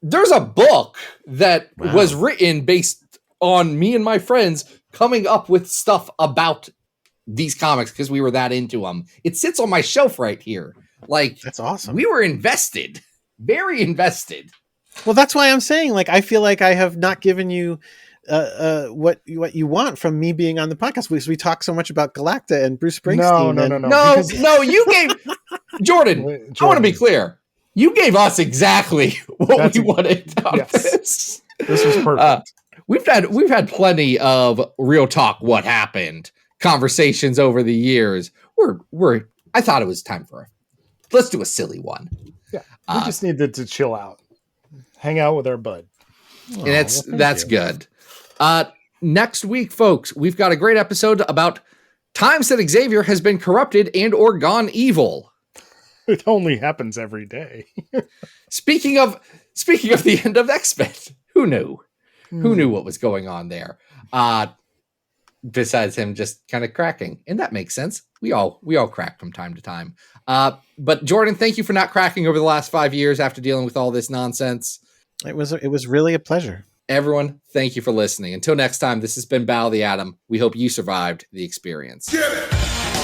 S3: there's a book that was written based on me and my friends coming up with stuff about these comics because we were that into them. It sits on my shelf right here. Like,
S5: that's awesome.
S3: We were invested, very invested.
S5: Well, that's why I'm saying, like, I feel like I have not given you what you want from me being on the podcast. We talk so much about Galacta and Bruce Springsteen.
S3: No, you gave Jordan. I want to be clear. You gave us exactly what we wanted out of this.
S4: This was perfect.
S3: We've had plenty of real talk. What happened? Conversations over the years. I thought it was time for let's do a silly one.
S4: Yeah, we just needed to chill out, hang out with our bud,
S3: and that's good. Next week, folks, we've got a great episode about times that Xavier has been corrupted and or gone evil.
S4: It only happens every day.
S3: Speaking of the end of X-Men, who knew? Who knew what was going on there? Besides him just kind of cracking. And that makes sense. We all crack from time to time. But Jordan, thank you for not cracking over the last 5 years after dealing with all this nonsense.
S5: It was really a pleasure.
S3: Everyone, thank you for listening. Until next time, this has been Battle of the Atom. We hope you survived the experience.
S2: Get it!